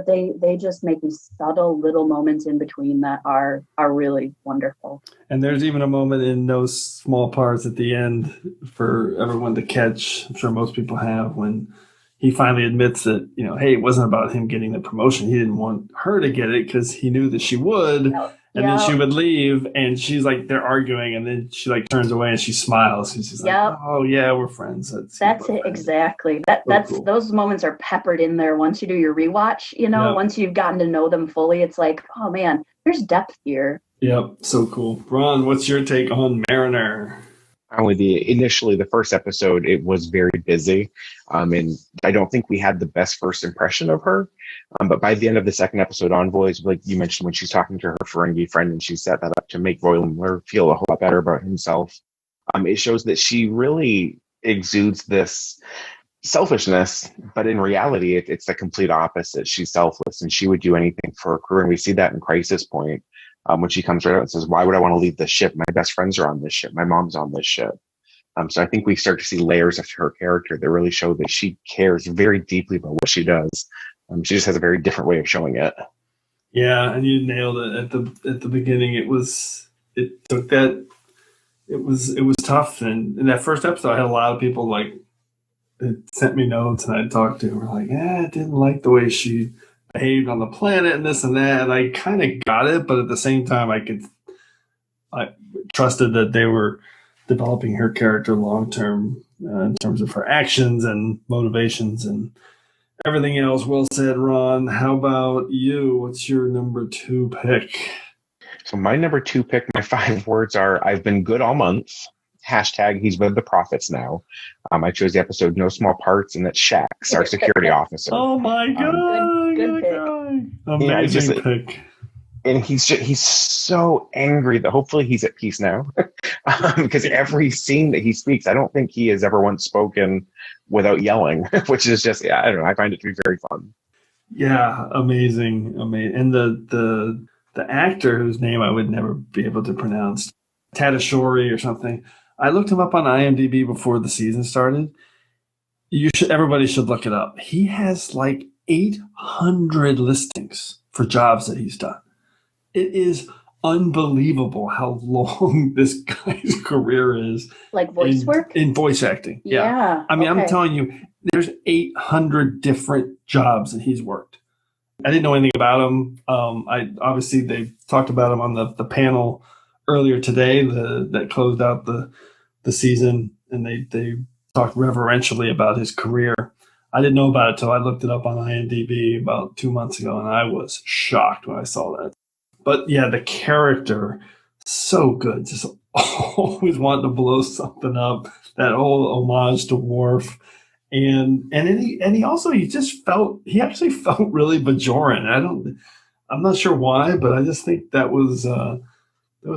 they just make these subtle little moments in between that are really wonderful. And there's even a moment in those small parts at the end for everyone to catch. I'm sure most people have, when he finally admits that, hey, it wasn't about him getting the promotion. He didn't want her to get it because he knew that she would. And then she would leave, and she's like, they're arguing, and then she like turns away and she smiles. And she's like, "Oh yeah, we're friends." That's it, exactly. Cool. Those moments are peppered in there once you do your rewatch. Once you've gotten to know them fully, it's like, oh man, there's depth here. Yep, so cool. Ron, what's your take on Mariner? I'm with you. Initially, the first episode, it was very busy. And I don't think we had the best first impression of her. But by the end of the second episode, Envoys, like you mentioned, when she's talking to her Ferengi friend and she set that up to make Boimler feel a whole lot better about himself, it shows that she really exudes this selfishness, but in reality, it's the complete opposite. She's selfless, and she would do anything for her crew. And we see that in Crisis Point. When she comes right out and says, "Why would I want to leave this ship? My best friends are on this ship. My mom's on this ship." So I think we start to see layers of her character that really show that she cares very deeply about what she does. She just has a very different way of showing it. Yeah, and you nailed it at the beginning. It was tough, and in that first episode, I had a lot of people like that sent me notes, and I talked to were like, I didn't like the way she behaved on the planet and this and that, and I kind of got it, but at the same time, I trusted that they were developing her character long term in terms of her actions and motivations and everything else. Well said, Ron. How about you? What's your number 2 pick? So my number 2 pick, my 5 words are, I've been good all month. # he's with the Prophets now. I chose the episode No Small Parts, and that's Shax, our security officer. Oh my God. Good pick. Amazing pick. And he's so angry that hopefully he's at peace now. Because every scene that he speaks, I don't think he has ever once spoken without yelling, which is just, I don't know, I find it to be very fun. Yeah, amazing. And the actor whose name I would never be able to pronounce, Tadashori or something, I looked him up on IMDb before the season started. Everybody should look it up. He has like 800 listings for jobs that he's done. It is unbelievable how long this guy's career is. Like voice work? In voice acting. Yeah. I mean, I'm telling you, there's 800 different jobs that he's worked. I didn't know anything about him. Obviously they talked about him on the panel earlier today that closed out the season, and they talked reverentially about his career. I didn't know about it till I looked it up on IMDb about 2 months ago, and I was shocked when I saw that. But yeah, the character, so good. Just always wanting to blow something up. That whole homage to Worf. And he actually felt really Bajoran. I'm not sure why, but I just think that was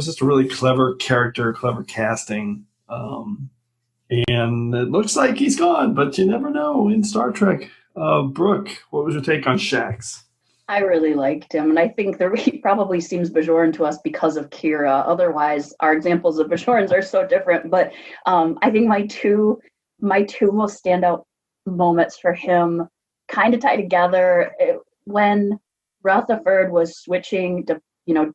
just a really clever character, clever casting. And it looks like he's gone, but you never know in Star Trek. Brooke, what was your take on Shax? I really liked him, and I think he probably seems Bajoran to us because of Kira. Otherwise, our examples of Bajorans are so different. But I think my two most standout moments for him kind of tie together. When Rutherford was switching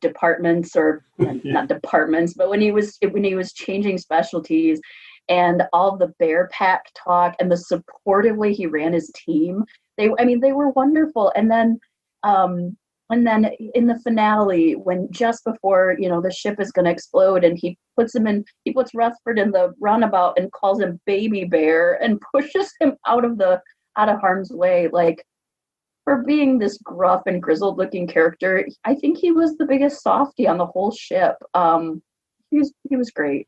departments, or not departments, but when he was changing specialties, and all the bear pack talk and the supportive way he ran his team, they were wonderful. And then in the finale, when just before the ship is going to explode, and he puts Rutherford in the runabout and calls him Baby Bear and pushes him out of harm's way. Like, for being this gruff and grizzled looking character, I think he was the biggest softie on the whole ship. He was great.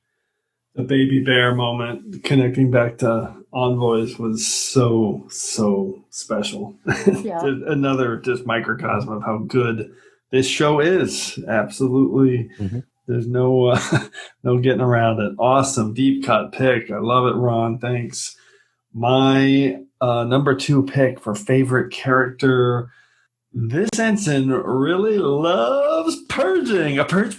The Baby Bear moment, connecting back to Envoys, was so special. Yeah. Another just microcosm of how good this show is. Absolutely. Mm-hmm. There's no getting around it. Awesome. Deep cut pick. I love it, Ron. Thanks. My number 2 pick for favorite character. This ensign really loves purging. A purge.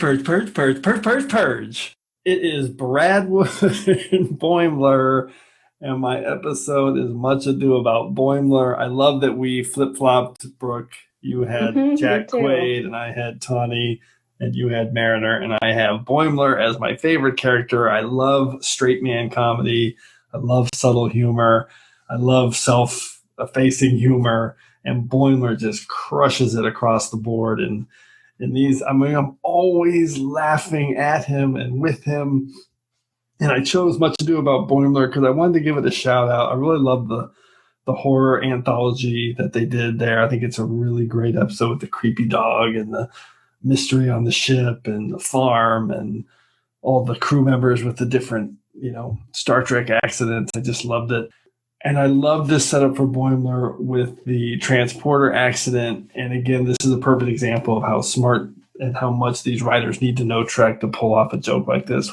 It is Bradwood and Boimler, and my episode is Much Ado About Boimler. I love that we flip-flopped, Brooke. You had Jack Quaid, and I had Tawny, and you had Mariner, and I have Boimler as my favorite character. I love straight man comedy. I love subtle humor. I love self-effacing humor, and Boimler just crushes it across the board. And I'm always laughing at him and with him. And I chose Much Ado About Boimler because I wanted to give it a shout out. I really love the horror anthology that they did there. I think it's a really great episode with the creepy dog and the mystery on the ship and the farm and all the crew members with the different, Star Trek accidents. I just loved it. And I love this setup for Boimler with the transporter accident. And again, this is a perfect example of how smart and how much these writers need to know Trek to pull off a joke like this.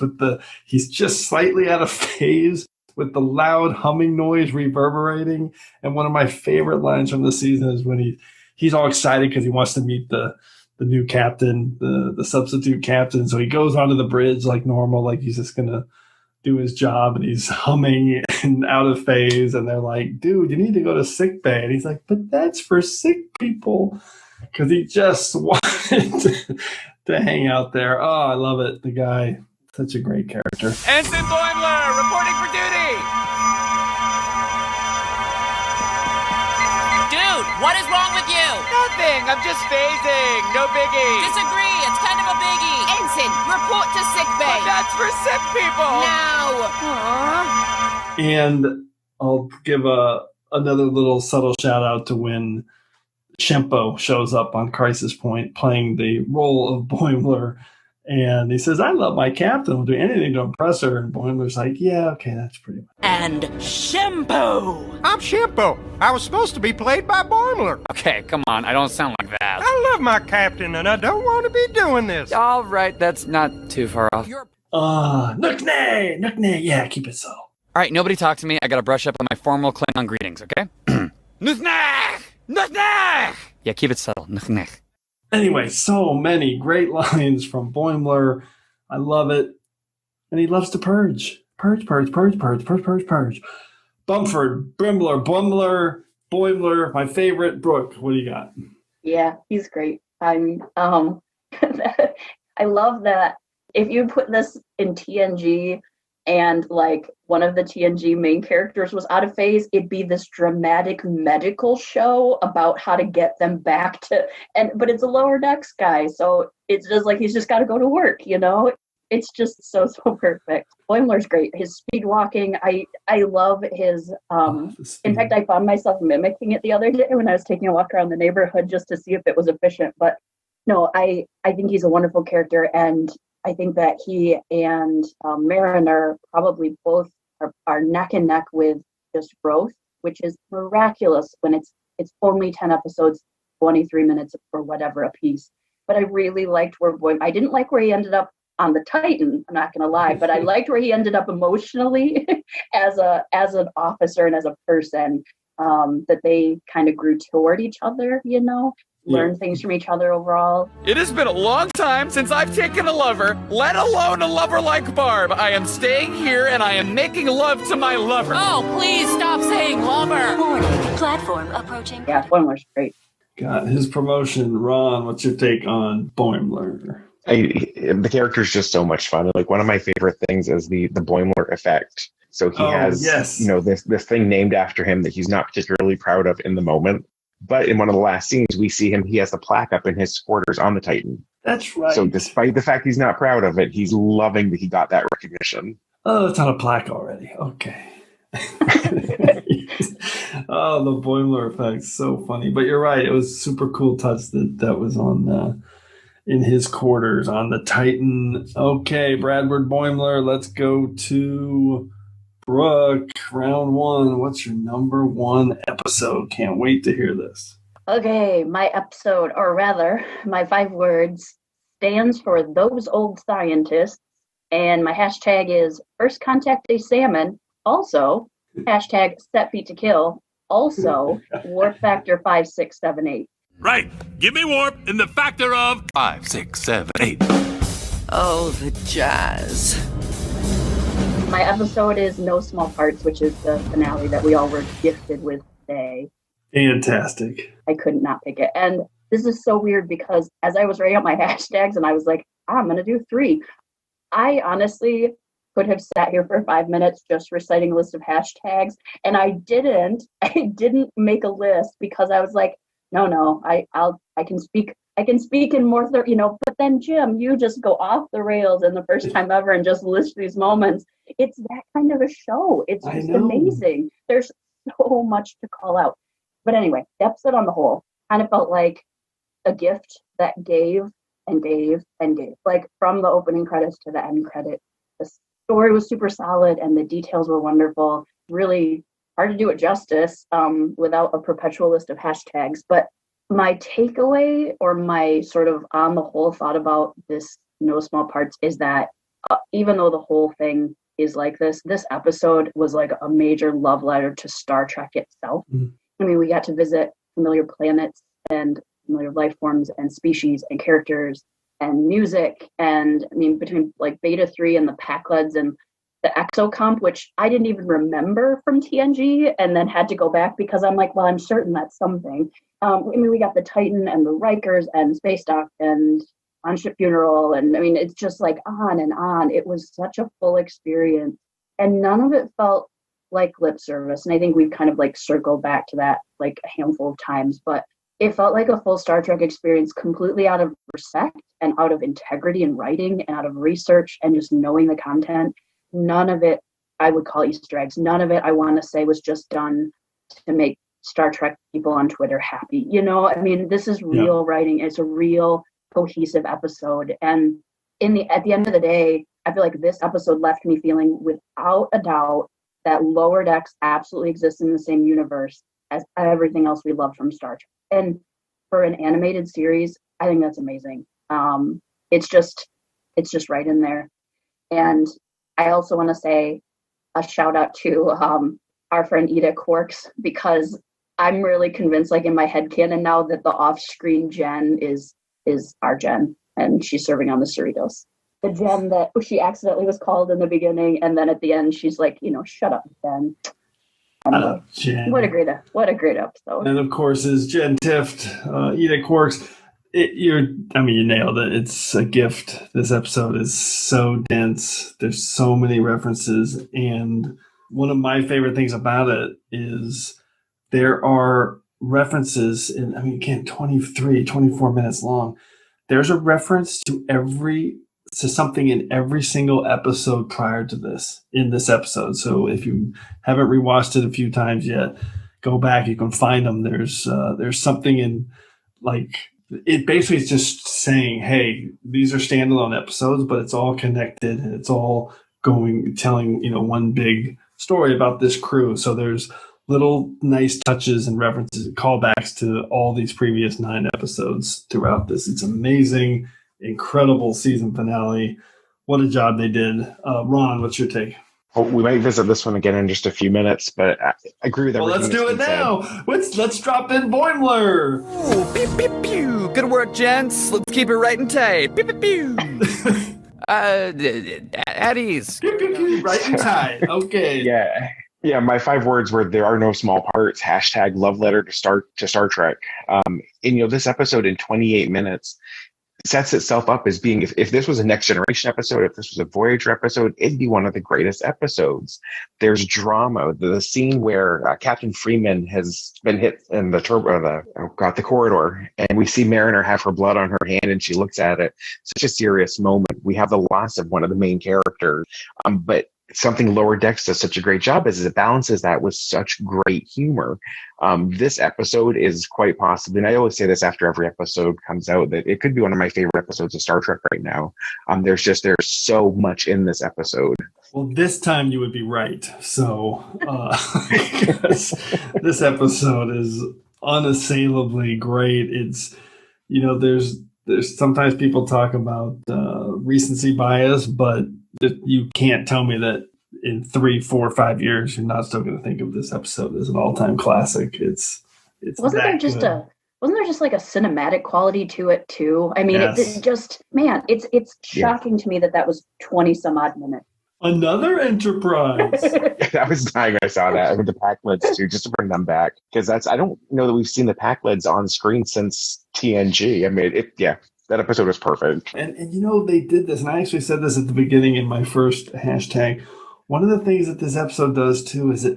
He's just slightly out of phase with the loud humming noise reverberating. And one of my favorite lines from the season is when he's all excited because he wants to meet the new captain, the substitute captain. So he goes onto the bridge like normal, like he's just going to do his job, and he's humming and out of phase, and they're like, dude, you need to go to sick bay. And he's like, but that's for sick people, because he just wanted to hang out there. Oh, I love it. The guy, such a great character. Ensign Boimler, reporting for duty! Dude, what is wrong with you? Nothing, I'm just phasing. No biggie. Disagree, it's kind of a biggie. Ensign, report to sickbay. But that's for sick people. No. And I'll give another little subtle shout out to when Shempo shows up on Crisis Point playing the role of Boimler. And he says, I love my captain. I'll do anything to impress her. And Boimler's like, yeah, okay, that's pretty much. And Shempo. I'm Shempo. I was supposed to be played by Boimler. Okay, come on. I don't sound like that. I love my captain, and I don't want to be doing this. All right, that's not too far off. Nook-nay. Yeah, keep it subtle. All right, nobody talk to me. I got to brush up on my formal Klingon greetings, okay? Nuknech! Nuknech! Yeah, keep it subtle. Nuknech. Anyway, so many great lines from Boimler. I love it. And he loves to purge. Purge. Bumford, Boimler, my favorite. Brooke, what do you got? Yeah, he's great. I love that if you put this in TNG and like one of the TNG main characters was out of phase, it'd be this dramatic medical show about how to get them back to, but it's a lower decks guy, so it's just like he's just got to go to work, you know? It's just so perfect. Boimler's great. His speed walking, I love his, in fact, I found myself mimicking it the other day when I was taking a walk around the neighborhood just to see if it was efficient. But no, I think he's a wonderful character, and I think that he and Mariner probably both are neck and neck with just growth, which is miraculous when it's only 10 episodes, 23 minutes or whatever a piece. But I really liked I didn't like where he ended up on the Titan, I'm not going to lie, but I liked where he ended up emotionally as an officer and as a person, that they kind of grew toward each other, you know? Learn things from each other overall. It has been a long time since I've taken a lover, let alone a lover like Barb. I am staying here and I am making love to my lover. Oh, please stop saying lover. Warning, platform approaching. Yeah, Boimler's great. Got his promotion. Ron, what's your take on Boimler? The character's just so much fun. Like, one of my favorite things is the Boimler effect. So he has, this thing named after him that he's not particularly proud of in the moment. But in one of the last scenes, we see he has a plaque up in his quarters on the Titan. That's right. So despite the fact he's not proud of it, he's loving that he got that recognition. Oh, it's on a plaque already. Okay. Oh, the Boimler effect. So funny. But you're right. It was a super cool touch that was on in his quarters on the Titan. Okay, Bradward Boimler. Let's go to Brooke, round one. What's your number one episode? Can't wait to hear this. Okay, my episode, or rather, my 5 words, stands for those old scientists, and my hashtag is First Contact Day Salmon. Also, hashtag Set Feet to Kill. Also, Warp Factor 5, 6, 7, 8. Right. Give me warp in the factor of 5, 6, 7, 8. Oh, the jazz. My episode is No Small Parts, which is the finale that we all were gifted with today. Fantastic. I could not pick it. And this is so weird because as I was writing out my hashtags and I was like, I'm going to do 3. I honestly could have sat here for 5 minutes just reciting a list of hashtags. And I didn't make a list because I was like, no, I can speak in more, but then Jim, you just go off the rails in the first time ever and just list these moments. It's that kind of a show. It's just amazing. There's so much to call out. But anyway, the episode on the whole kind of felt like a gift that gave and gave and gave. Like from the opening credits to the end credit, the story was super solid and the details were wonderful. Really hard to do it justice without a perpetual list of hashtags. But my takeaway or my sort of on the whole thought about this No Small Parts is that even though the whole thing is like this episode was like a major love letter to Star Trek itself. I mean, we got to visit familiar planets and familiar life forms and species and characters and music. And I mean, between like Beta 3 and the Packleds and the exo comp, which I didn't even remember from TNG, and then had to go back because I'm like, well, I'm certain that's something. I mean, we got the Titan and the Rikers and Space Dock and On-Ship Funeral, and I mean, it's just like on and on. It was such a full experience, and none of it felt like lip service. And I think we've kind of like circled back to that like a handful of times, but it felt like a full Star Trek experience, completely out of respect and out of integrity in writing and out of research and just knowing the content. None of it I would call Easter eggs. None of it I want to say was just done to make Star Trek people on Twitter happy. You know, I mean, this is real writing. It's a real cohesive episode. And at the end of the day, I feel like this episode left me feeling without a doubt that Lower Decks absolutely exists in the same universe as everything else we love from Star Trek. And for an animated series, I think that's amazing. It's just right in there. And I also want to say a shout out to our friend Ida Quarks, because I'm really convinced, like in my headcanon now, that the off-screen Jen is our Jen, and she's serving on the Cerritos. The Jen that she accidentally was called in the beginning, and then at the end she's like, shut up, Jen. Jen. What a great episode. And of course, is Jen Tift, Ida Quarks. You nailed it. It's a gift. This episode is so dense. There's so many references. And one of my favorite things about it is there are references in, 24 minutes long. There's a reference to something in every single episode prior to this, in this episode. So if you haven't rewatched it a few times yet, go back. You can find them. There's something in, like, it basically is just saying, hey, these are standalone episodes, but it's all connected and it's all telling, one big story about this crew. So there's little nice touches and references and callbacks to all these previous 9 episodes throughout this. It's amazing, incredible season finale. What a job they did. Ron, what's your take? Well, we might visit this one again in just a few minutes, but I agree with everything. Well, let's do it now. Let's drop in Boimler. Ooh, pew, pew, pew. Good work, gents. Let's keep it right and tight. Pew, pew, pew. At ease. Pew, pew, pew. Right and tight. Okay. Yeah. My 5 words were: there are no small parts. # love letter to Star Trek. And this episode in 28 minutes sets itself up as being, if this was a Next Generation episode, if this was a Voyager episode, it'd be one of the greatest episodes. There's drama. The scene where Captain Freeman has been hit in the corridor, and we see Mariner have her blood on her hand, and she looks at it. Such a serious moment. We have the loss of one of the main characters, but something Lower Decks does such a great job is it balances that with such great humor. This episode is quite possibly, and I always say this after every episode comes out, that it could be one of my favorite episodes of Star Trek right now. There's so much in this episode. Well, this time you would be right. So this episode is unassailably great. It's, there's sometimes people talk about recency bias, but you can't tell me that in 3, 4, 5 years you're not still going to think of this episode as an all-time classic. It's wasn't there just like a cinematic quality to it too? I mean, yes. It's shocking to me that was 20 some odd minutes. Another Enterprise. I was dying when I saw that with the Packlids too, just to bring them back, because I don't know that we've seen the Packlids on screen since TNG. I mean, that episode was perfect. And they did this, and I actually said this at the beginning in my first hashtag. One of the things that this episode does too is it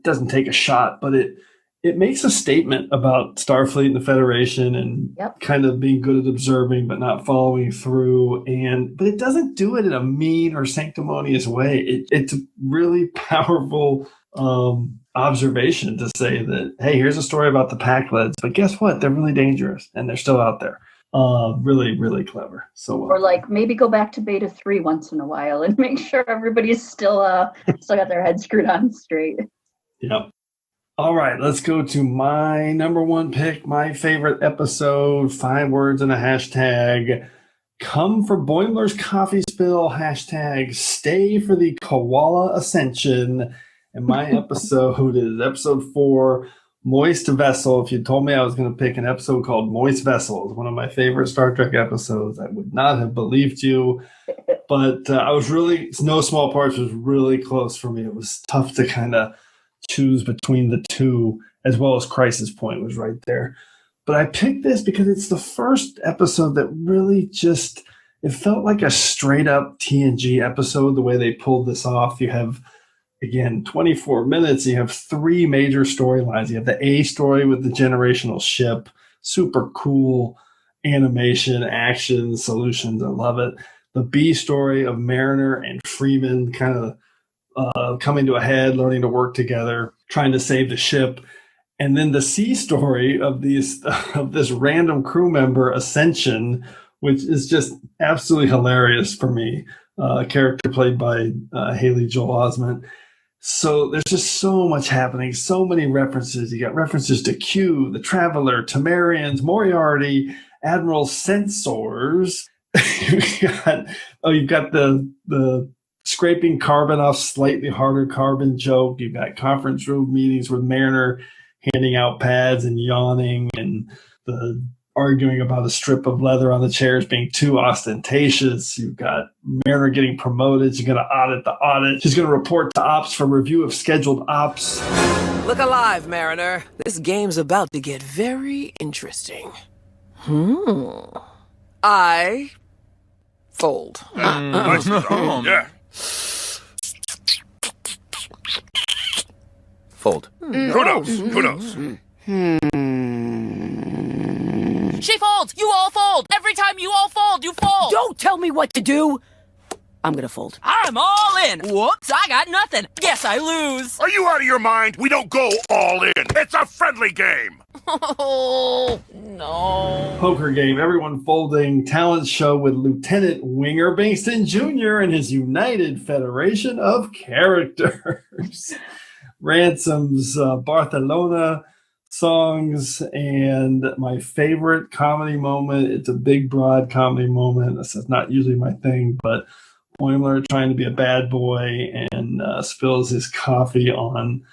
doesn't take a shot, but it makes a statement about Starfleet and the Federation and kind of being good at observing but not following through. But it doesn't do it in a mean or sanctimonious way. It's a really powerful observation to say that, hey, here's a story about the Packlids, but guess what? They're really dangerous and they're still out there. Really, really clever. So or like maybe go back to Beta 3 once in a while and make sure everybody's still got their head screwed on straight. Yep. All right, let's go to my number 1 pick, my favorite episode, 5 words and a hashtag. Come for Boimler's coffee spill, hashtag stay for the Koala Ascension. And my episode is episode 4, Moist Vessel. If you told me I was going to pick an episode called Moist Vessel, it's one of my favorite Star Trek episodes, I would not have believed you. But I was really, No Small Parts was really close for me. It was tough to kind of choose between the two, as well as Crisis Point was right there. But I picked this because it's the first episode that really just, it felt like a straight up TNG episode, the way they pulled this off. You have, again, 24 minutes. You have three major storylines. You have the A story with the generational ship, super cool animation, action, solutions. I love it. The B story of Mariner and Freeman kind of coming to a head, learning to work together, trying to save the ship. And then the C story of this random crew member, Ascension, which is just absolutely hilarious for me. A character played by Haley Joel Osment. So there's just so much happening, so many references. You got references to Q, the Traveler, Temerians, Moriarty, Admiral Sensors. You've got the scraping carbon off slightly harder carbon joke. You've got conference room meetings with Mariner handing out pads and yawning, and the arguing about a strip of leather on the chairs being too ostentatious. You've got Mariner getting promoted. She's going to audit the audit. She's going to report to ops for review of scheduled ops. Look alive, Mariner. This game's about to get very interesting. I fold. Yeah. Fold. Kudos. She folds! You all fold! Every time you all fold, you fold! Don't tell me what to do! I'm gonna fold. I'm all in! Whoops, I got nothing. Guess I lose. Are you out of your mind? We don't go all in. It's a friendly game. Oh, no. Poker game, everyone folding, talent show with Lieutenant Winger Bankston Jr. and his United Federation of Characters. Ransom's Barcelona songs, and my favorite comedy moment. It's a big, broad comedy moment. This is not usually my thing, but Boimler trying to be a bad boy and spills his coffee on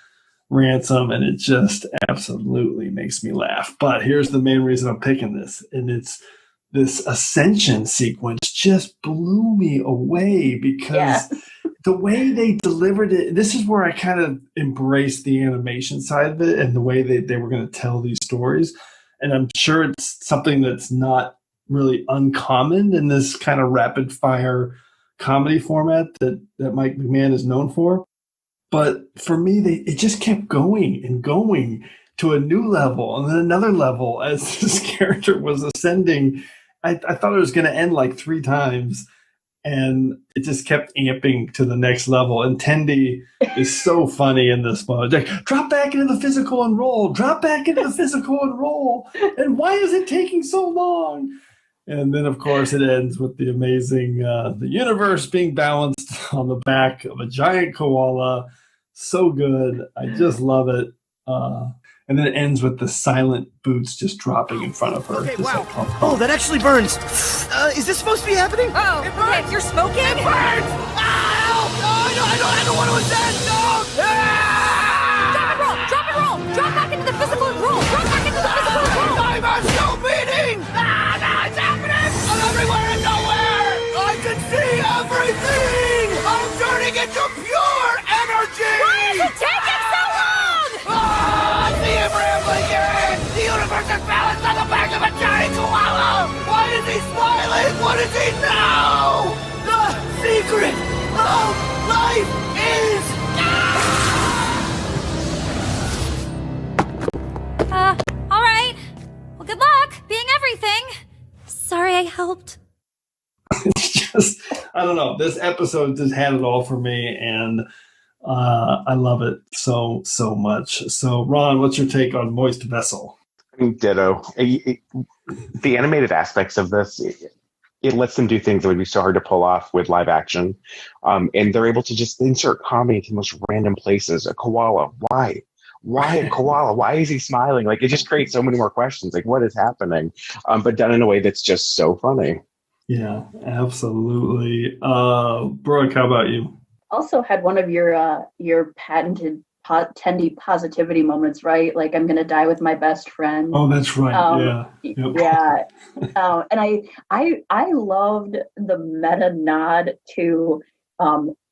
Ransom, and it just absolutely makes me laugh. But here's the main reason I'm picking this, and it's this Ascension sequence just blew me away because the way they delivered it, this is where I kind of embraced the animation side of it and the way they were going to tell these stories. And I'm sure it's something that's not really uncommon in this kind of rapid fire comedy format that Mike McMahon is known for. But for me, it just kept going and going to a new level and then another level as this character was ascending. I thought it was going to end like 3 times, and it just kept amping to the next level. And Tendi is so funny in this mode. Like, drop back into the physical and roll. Drop back into the physical and roll. And why is it taking so long? And then, of course, it ends with the amazing the universe being balanced on the back of a giant koala. So good. I just love it. And then it ends with the silent boots just dropping in front of her. Okay, wow. Like, oh, that actually burns. Is this supposed to be happening? Oh, it burns. Okay, you're smoking? It burns! Ow! I don't want to ascend! No! Drop and roll! Drop back into the physical and roll! Drop back into the physical and roll! I'm so beating! No, it's happening! I'm everywhere and nowhere! I can see everything! I'm turning into pure energy! Why is it taking so long? I see him rambling in! The universe is balanced on the back of a giant koala! Why is he smiling? What does he know? The secret of life is... All right. Well, good luck being everything. Sorry I helped. It's just, I don't know. This episode just had it all for me, and I love it so much. So, Ron, what's your take on Moist Vessel? Ditto. The animated aspects of this, it lets them do things that would be so hard to pull off with live action. And they're able to just insert comedy to the most random places. A koala. Why? Why a koala? Why is he smiling? Like, it just creates so many more questions. Like, what is happening? But done in a way that's just so funny. Yeah, absolutely. Brooke, how about you? Also had one of your patented tendy positivity moments, right? Like, I'm going to die with my best friend. Oh, that's right. Yep. Yeah. And I loved the meta nod to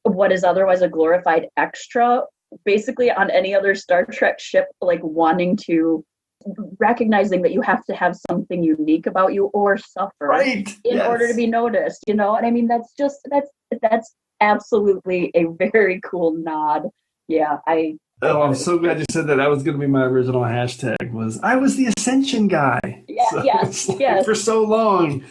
what is otherwise a glorified extra, basically on any other Star Trek ship, like wanting to, recognizing that you have to have something unique about you or suffer in order to be noticed, And I mean, that's absolutely a very cool nod. Yeah, I'm so glad you said that. That was going to be my original hashtag. I was the Ascension guy. Yeah, yes. For so long.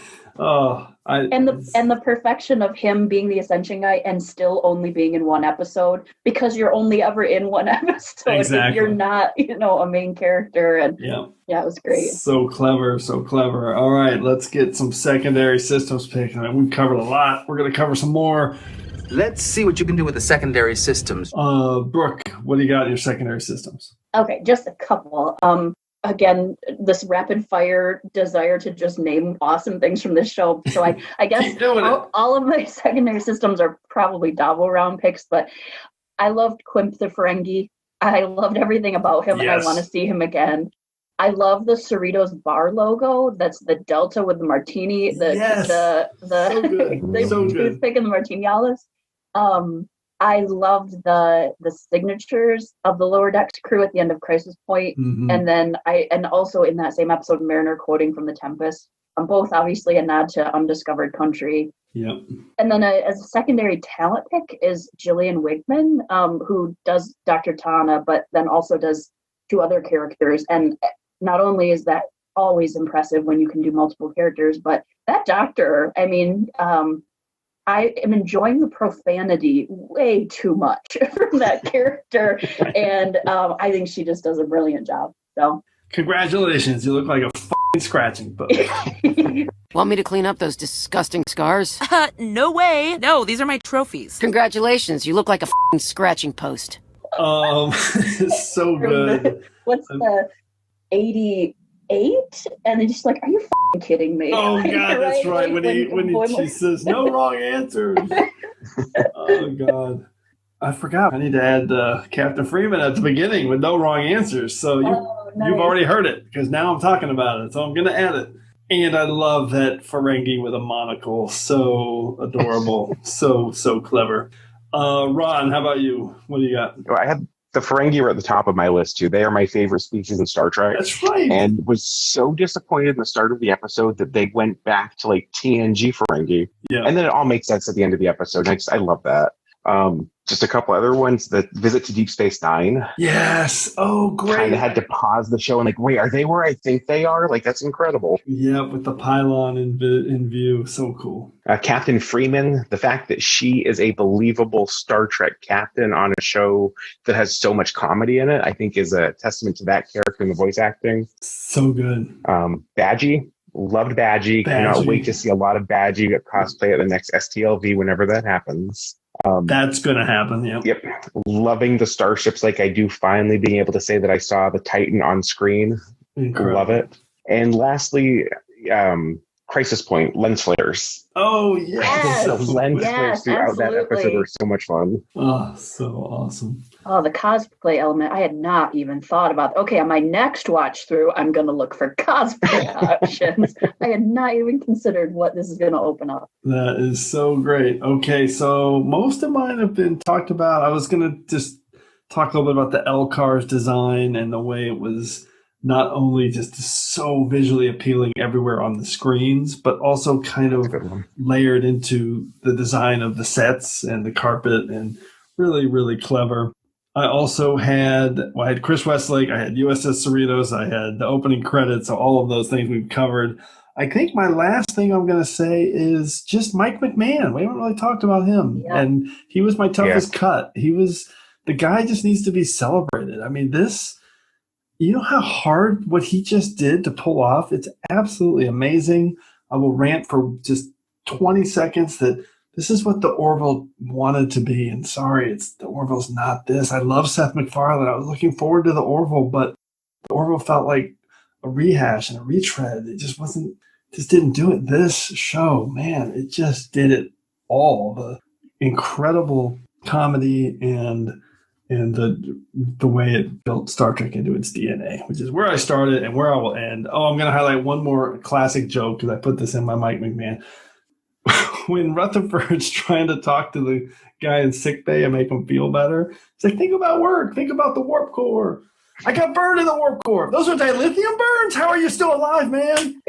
And the perfection of him being the Ascension guy and still only being in one episode, because you're only ever in one episode. Exactly. You're not, a main character. And yeah, it was great. So clever, so clever. All right, let's get some secondary systems picked. I mean, we've covered a lot. We're going to cover some more. Let's see what you can do with the secondary systems. Brooke, what do you got in your secondary systems? Okay, just a couple. Again, this rapid fire desire to just name awesome things from this show. So I guess all of my secondary systems are probably Davo round picks, but I loved Quimp the Ferengi. I loved everything about him, and I want to see him again. I love the Cerritos bar logo. That's the Delta with the martini, the toothpick and the martini olives. I loved the signatures of the Lower Decks crew at the end of Crisis Point. And then and also in that same episode, Mariner quoting from The Tempest. Both obviously a nod to Undiscovered Country. Yep. And then as a secondary talent pick is Gillian Wigman, who does Dr. Tana, but then also does two other characters. And not only is that always impressive when you can do multiple characters, but that doctor, I mean, I am enjoying the profanity way too much from that character, and I think she just does a brilliant job. So, congratulations! You look like a f***ing scratching post. Want me to clean up those disgusting scars? No way. No, these are my trophies. Congratulations! You look like a f***ing scratching post. So good. What's the 88? And they're just like, are you f***ing kidding me? Oh God, that's right. When she says no wrong answers. Oh God, I forgot. I need to add Captain Freeman at the beginning with no wrong answers. So you've already heard it, because now I'm talking about it. So I'm going to add it. And I love that Ferengi with a monocle. So adorable. so clever. Ron, how about you? What do you got? I had the Ferengi were at the top of my list too. They are my favorite species in Star Trek. That's right. And was so disappointed in the start of the episode that they went back to like TNG Ferengi. Yeah. And then it all makes sense at the end of the episode. I love that. Just a couple other ones. The Visit to Deep Space Nine. Yes. Oh, great. Kind of had to pause the show and like, wait, are they where I think they are? Like, that's incredible. Yeah, with the pylon in view. So cool. Captain Freeman, the fact that she is a believable Star Trek captain on a show that has so much comedy in it, I think is a testament to that character and the voice acting. So good. Badgie. Loved Badgie. Cannot wait to see a lot of Badgie cosplay at the next STLV whenever that happens. That's going to happen, yeah. Yep. Loving the starships like I do, finally being able to say that I saw the Titan on screen. Incredible. Love it. And lastly, Crisis Point, lens flares. Oh, yes. The lens flares throughout that episode were so much fun. Oh, so awesome. Oh, the cosplay element, I had not even thought about. Okay, on my next watch through, I'm going to look for cosplay options. I had not even considered what this is going to open up. That is so great. Okay, so most of mine have been talked about. I was going to just talk a little bit about the L-Car's design and the way it was not only just so visually appealing everywhere on the screens, but also kind of layered into the design of the sets and the carpet, and really, really clever. I also had Chris Westlake, I had USS Cerritos, I had the opening credits, so all of those things we've covered. I think my last thing I'm going to say is just Mike McMahon. We haven't really talked about him. Yeah. And he was my toughest cut. The guy just needs to be celebrated. I mean, you know how hard what he just did to pull off? It's absolutely amazing. I will rant for just 20 seconds that this is what the Orville wanted to be. And sorry, the Orville's not this. I love Seth MacFarlane. I was looking forward to the Orville, but the Orville felt like a rehash and a retread. It just didn't do it. This show, man, it just did it all. The incredible comedy and and the way it built Star Trek into its DNA, which is where I started and where I will end. Oh, I'm going to highlight one more classic joke because I put this in my Mike McMahon. When Rutherford's trying to talk to the guy in sickbay and make him feel better, he's like, think about work. Think about the warp core. I got burned in the warp core. Those are dilithium burns. How are you still alive, man?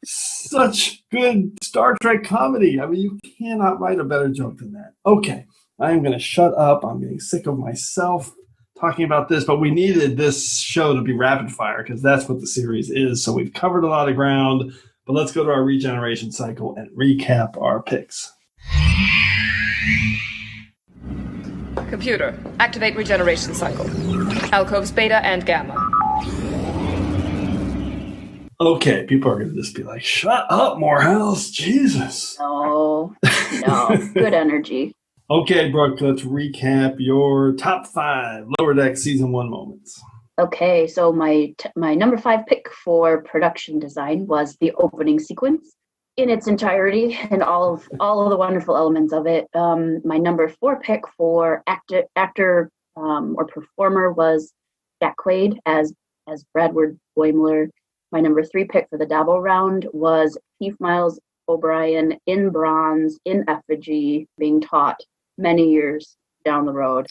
Such good Star Trek comedy. I mean, you cannot write a better joke than that. Okay, I'm going to shut up. I'm getting sick of myself talking about this, but we needed this show to be rapid fire because that's what the series is. So we've covered a lot of ground, but let's go to our regeneration cycle and recap our picks. Computer, activate regeneration cycle. Alcoves beta and gamma. Okay, people are going to just be like, shut up, Moorhouse. Jesus. No, good energy. Okay, Brooke, let's recap your top 5 Lower Deck Season 1 moments. Okay, so my number 5 pick for production design was the opening sequence in its entirety and all of the wonderful elements of it. My number 4 pick for actor or performer was Jack Quaid as Bradward Boimler. My number 3 pick for the Dabo round was Keith Miles O'Brien in bronze, in effigy, being taught many years down the road.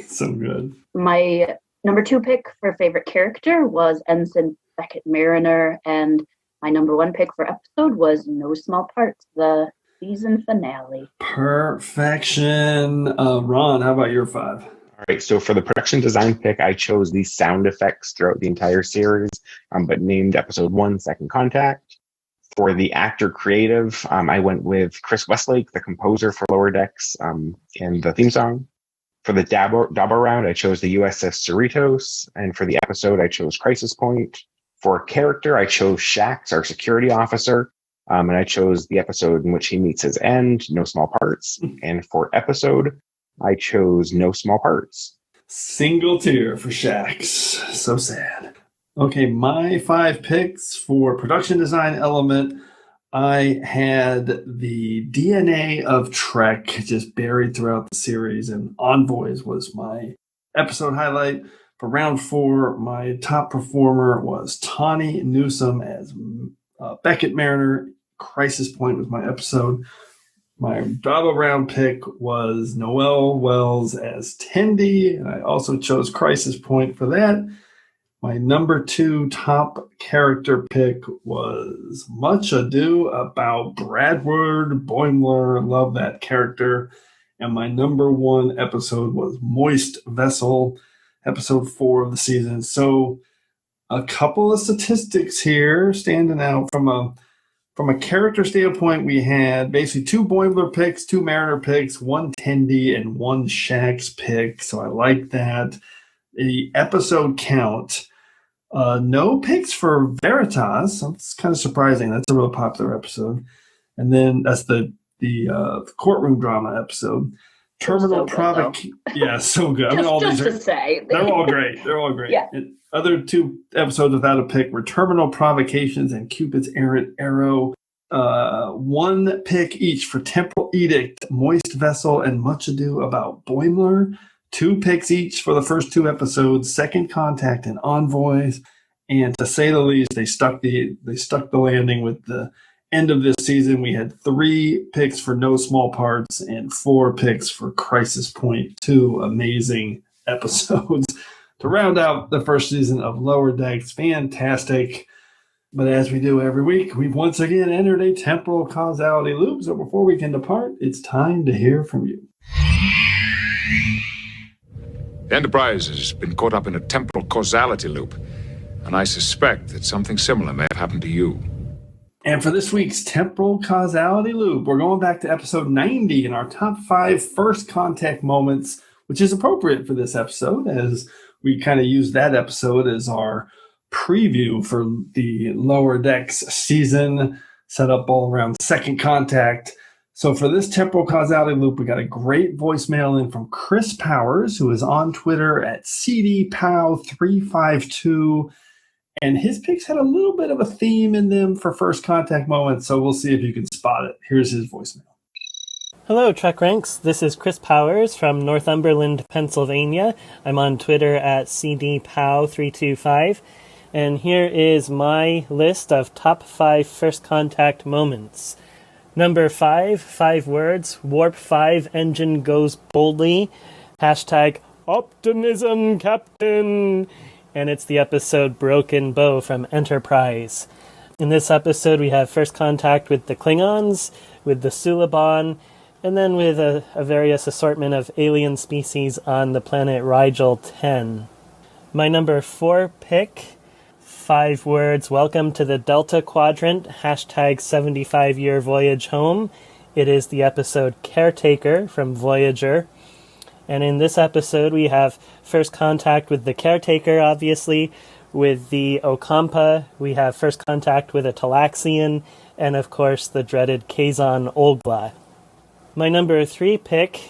So good. My number 2 pick for favorite character was Ensign Beckett Mariner, and my number 1 pick for episode was No Small Parts, the season finale. Perfection. Ron, how about your 5? All right, so for the production design pick, I chose these sound effects throughout the entire series, but named episode 1, Second Contact. For the actor creative, I went with Chris Westlake, the composer for Lower Decks, in the theme song. For the Dabo round, I chose the USS Cerritos, and for the episode, I chose Crisis Point. For character, I chose Shax, our security officer, and I chose the episode in which he meets his end, No Small Parts. And for episode, I chose No Small Parts. Single tear for Shax. So sad. Okay, my 5 picks for production design element, I had the DNA of Trek just buried throughout the series, and Envoys was my episode highlight. For round 4, my top performer was Tawny Newsome as Beckett Mariner. Crisis Point was my episode. My Dabo round pick was Noelle Wells as Tendi, and I also chose Crisis Point for that. My number 2 top character pick was Much Ado About Bradward Boimler. Love that character. And my number 1 episode was Moist Vessel, episode 4 of the season. So a couple of statistics here standing out from a character standpoint. We had basically 2 Boimler picks, 2 Mariner picks, 1 Tendi, and 1 Shax pick. So I like that. The episode count, no picks for Veritas. That's kind of surprising. That's a real popular episode. And then that's the courtroom drama episode. Terminal provocation. Yeah, so good. I mean, all these are. They're all great. They're all great. Yeah. And other 2 episodes without a pick were Terminal Provocations and Cupid's Errant Arrow. 1 pick each for Temporal Edict, Moist Vessel, and Much Ado About Boimler. 2 picks each for the first 2 episodes, Second Contact and Envoys. And to say the least, they stuck the landing with the end of this season. We had 3 picks for No Small Parts and 4 picks for Crisis Point. 2 amazing episodes to round out the first season of Lower Decks. Fantastic. But as we do every week, we've once again entered a temporal causality loop. So before we can depart, it's time to hear from you. The Enterprise has been caught up in a temporal causality loop, and I suspect that something similar may have happened to you. And for this week's temporal causality loop, we're going back to episode 90 in our top 5 first contact moments, which is appropriate for this episode, as we kind of use that episode as our preview for the Lower Decks season, set up all around Second Contact. So for this temporal causality loop, we got a great voicemail in from Chris Powers, who is on Twitter at CDPow352. And his picks had a little bit of a theme in them for first contact moments, so we'll see if you can spot it. Here's his voicemail. Hello, TrekRanks. This is Chris Powers from Northumberland, Pennsylvania. I'm on Twitter at CDPow325. And here is my list of top 5 first contact moments. Number 5, 5 words, Warp 5 engine goes boldly. Hashtag optimism, Captain. And it's the episode Broken Bow from Enterprise. In this episode, we have first contact with the Klingons, with the Suliban, and then with a various assortment of alien species on the planet Rigel 10. My number 4 pick, 5 words, welcome to the Delta Quadrant, hashtag 75-year voyage home. It is the episode Caretaker from Voyager. And in this episode, we have first contact with the Caretaker, obviously. With the Okampa, we have first contact with a Talaxian, and of course, the dreaded Kazon Olgla. My number 3 pick,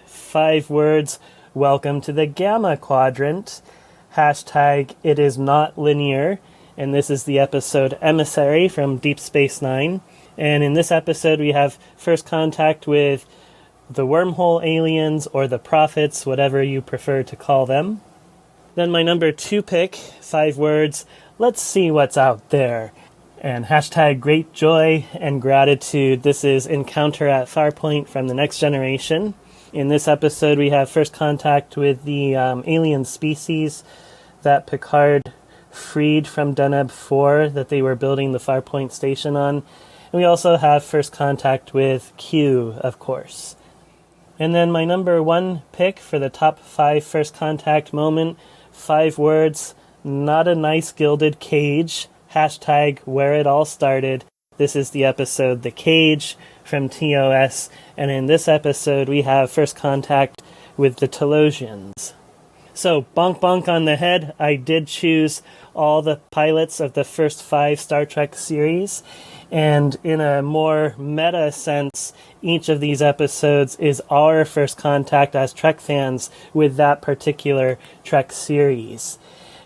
5 words, welcome to the Gamma Quadrant, hashtag it is not linear, and this is the episode Emissary from Deep Space Nine. And in this episode, we have first contact with the wormhole aliens, or the prophets, whatever you prefer to call them. Then my number 2 pick, 5 words, let's see what's out there. And hashtag great joy and gratitude. This is Encounter at Farpoint from the Next Generation. In this episode, we have first contact with the alien species that Picard freed from Deneb 4 that they were building the Farpoint station on. And we also have first contact with Q, of course. And then my number 1 pick for the top 5 first contact moment, 5 words, not a nice gilded cage. Hashtag where it all started. This is the episode The Cage from TOS, and in this episode we have first contact with the Telosians. So, bonk bonk on the head, I did choose all the pilots of the first 5 Star Trek series, and in a more meta sense, each of these episodes is our first contact as Trek fans with that particular Trek series.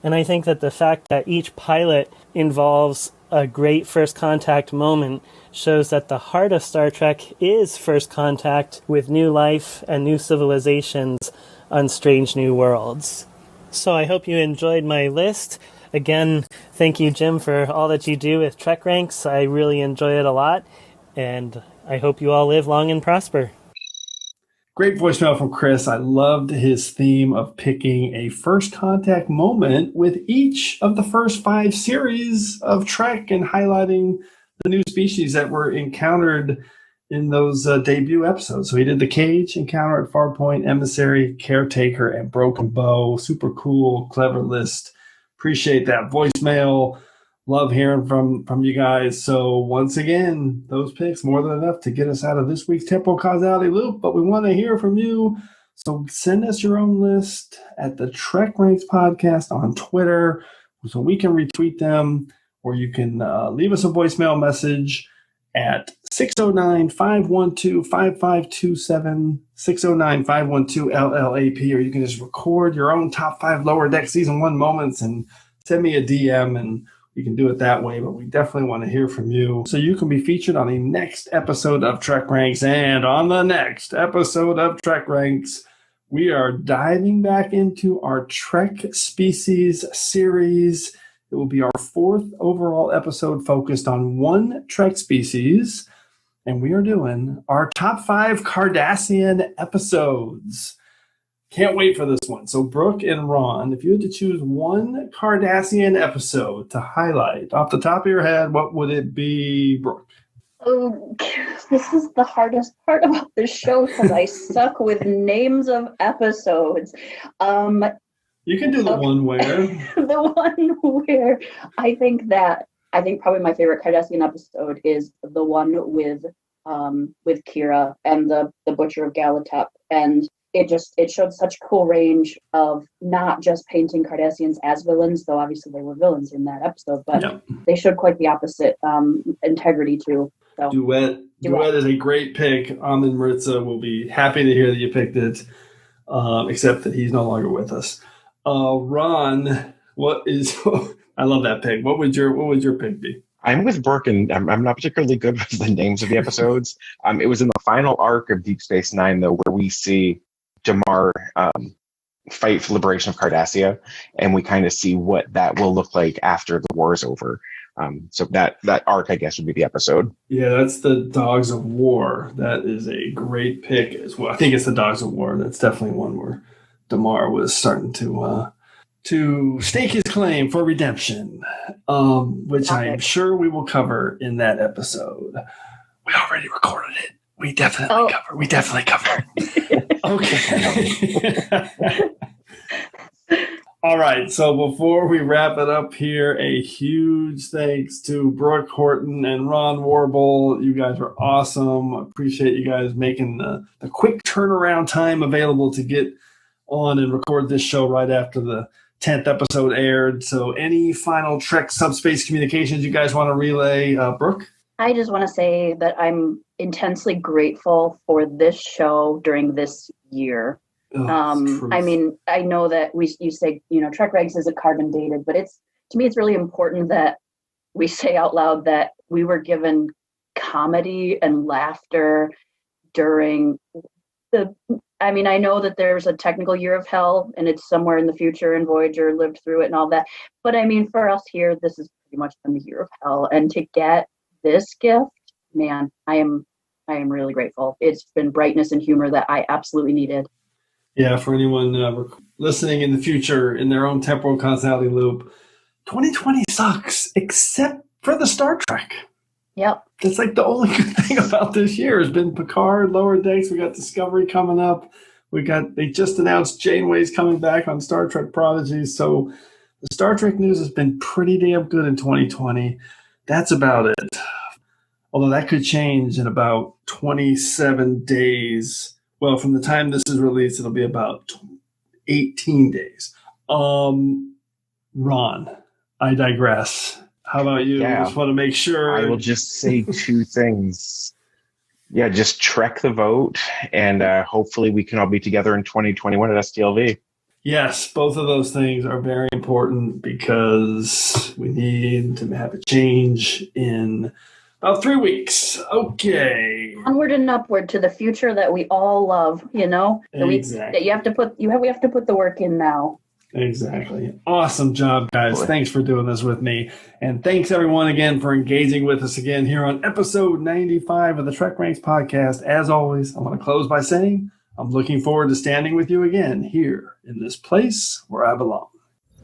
And I think that the fact that each pilot involves a great first contact moment shows that the heart of Star Trek is first contact with new life and new civilizations on strange new worlds. So I hope you enjoyed my list. Again, thank you, Jim, for all that you do with TrekRanks. I really enjoy it a lot, and I hope you all live long and prosper. Great voicemail from Chris. I loved his theme of picking a first contact moment with each of the first 5 series of Trek and highlighting the new species that were encountered in those debut episodes. So he did The Cage, Encounter at Farpoint, Emissary, Caretaker, and Broken Bow. Super cool, clever list. Appreciate that voicemail. Love hearing from you guys. So once again, those picks more than enough to get us out of this week's temporal causality loop, but we want to hear from you. So send us your own list at the TrekRanks podcast on Twitter so we can retweet them, or you can leave us a voicemail message at 609-512-5527, 609-512-LLAP, or you can just record your own top 5 Lower Deck Season 1 moments and send me a DM, and you can do it that way, but we definitely want to hear from you. So you can be featured on the next episode of TrekRanks. And on the next episode of TrekRanks, we are diving back into our Trek Species series. It will be our 4th overall episode focused on one Trek species. And we are doing our top 5 Cardassian episodes. Can't wait for this one. So, Brooke and Ron, if you had to choose one Cardassian episode to highlight off the top of your head, what would it be, Brooke? Oh, this is the hardest part about this show because I suck with names of episodes. You can do the one where. The one where I think probably my favorite Cardassian episode is the one with Kira and the Butcher of Galatep, and it showed such cool range of not just painting Cardassians as villains, though obviously they were villains in that episode, but they showed quite the opposite integrity too. So, Duet is a great pick. Amin Maritza will be happy to hear that you picked it, except that he's no longer with us. Ron, what is? I love that pick. What would your pick be? I'm with Brooke, and I'm not particularly good with the names of the episodes. It was in the final arc of Deep Space Nine, though, where we see Damar fight for liberation of Cardassia, and we kind of see what that will look like after the war is over. So that arc, I guess, would be the episode. Yeah, that's the Dogs of War. That is a great pick as well. I think it's the Dogs of War. That's definitely one where Damar was starting to stake his claim for redemption, which I'm sure we will cover in that episode. We already recorded it. We definitely cover it. Okay. All right. So before we wrap it up here, a huge thanks to Brooke, Horton, and Ron Wrobel. You guys were awesome. Appreciate you guys making the quick turnaround time available to get on and record this show right after the 10th episode aired. So any final Trek Subspace communications you guys want to relay, Brooke? I just want to say that I'm intensely grateful for this show during this year. I mean, I know that you say, TrekRanks isn't carbon dated, but to me, it's really important that we say out loud that we were given comedy and laughter during I know that there's a technical year of hell and it's somewhere in the future and Voyager lived through it and all that. But I mean, for us here, this is pretty much been the year of hell. And to get this gift, man, I am really grateful. It's been brightness and humor that I absolutely needed. Yeah, for anyone listening in the future in their own temporal causality loop, 2020 sucks, except for the Star Trek. Yep. That's like the only good thing about this year has been Picard, Lower Decks. We got Discovery coming up. They just announced Janeway's coming back on Star Trek Prodigy. So the Star Trek news has been pretty damn good in 2020. That's about it. Although that could change in about 27 days. Well, from the time this is released, it'll be about 18 days. Ron, I digress. How about you? Yeah. I just want to make sure. I will just say two things. Yeah, just Trek the vote, and hopefully we can all be together in 2021 at STLV. Yes, both of those things are very important because we need to have a change in about 3 weeks. Okay. Onward and upward to the future that we all love, Exactly. We have to put the work in now. Exactly. Awesome job, guys. Thanks for doing this with me. And thanks, everyone, again, for engaging with us again here on episode 95 of the TrekRanks podcast. As always, I want to close by saying I'm looking forward to standing with you again here in this place where I belong.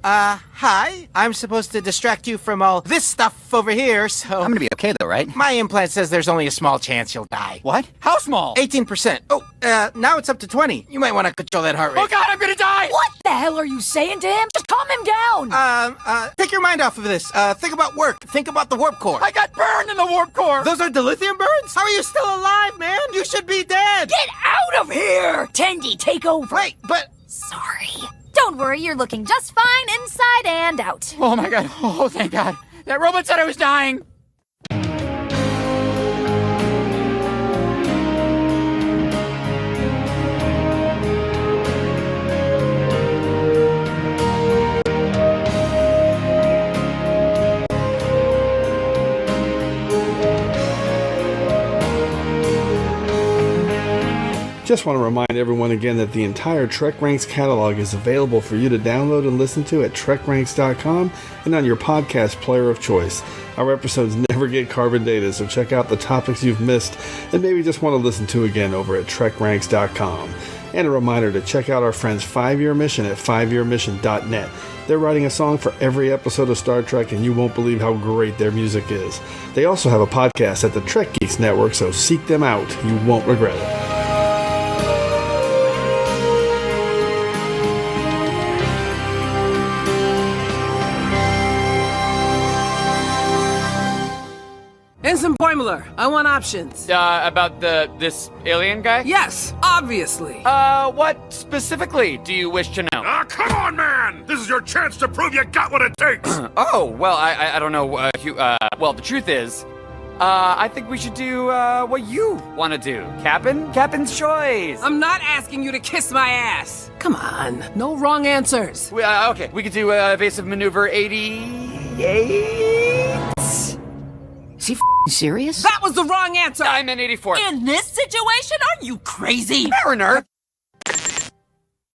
Hi. I'm supposed to distract you from all this stuff over here, so... I'm gonna be okay, though, right? My implant says there's only a small chance you'll die. What? How small? 18%. Oh, now it's up to 20. You might want to control that heart rate. Oh, God, I'm gonna die! What the hell are you saying to him? Just calm him down! Take your mind off of this. Think about work. Think about the warp core. I got burned in the warp core! Those are dilithium burns? How are you still alive, man? You should be dead! Get out of here! Tendy, take over! Wait, but... Sorry. Don't worry, you're looking just fine inside and out. Oh my God. Oh, thank God. That robot said I was dying. Just want to remind everyone again that the entire TrekRanks catalog is available for you to download and listen to at TrekRanks.com and on your podcast player of choice. Our episodes never get carbon dated, so check out the topics you've missed and maybe just want to listen to again over at TrekRanks.com. And a reminder to check out our friends 5-Year Mission at 5yearmission.net. They're writing a song for every episode of Star Trek, and you won't believe how great their music is. They also have a podcast at the Trek Geeks Network, so seek them out. You won't regret it. Ensign Boimler, I want options. About this alien guy? Yes, obviously. What specifically do you wish to know? Come on, man! This is your chance to prove you got what it takes! Oh, well, I don't know, well, the truth is, I think we should do, what you want to do. Captain's choice. I'm not asking you to kiss my ass. Come on, no wrong answers. Okay, we could do, evasive maneuver 88? Is he serious? That was the wrong answer! I'm in 84. In this situation, are you crazy? Mariner,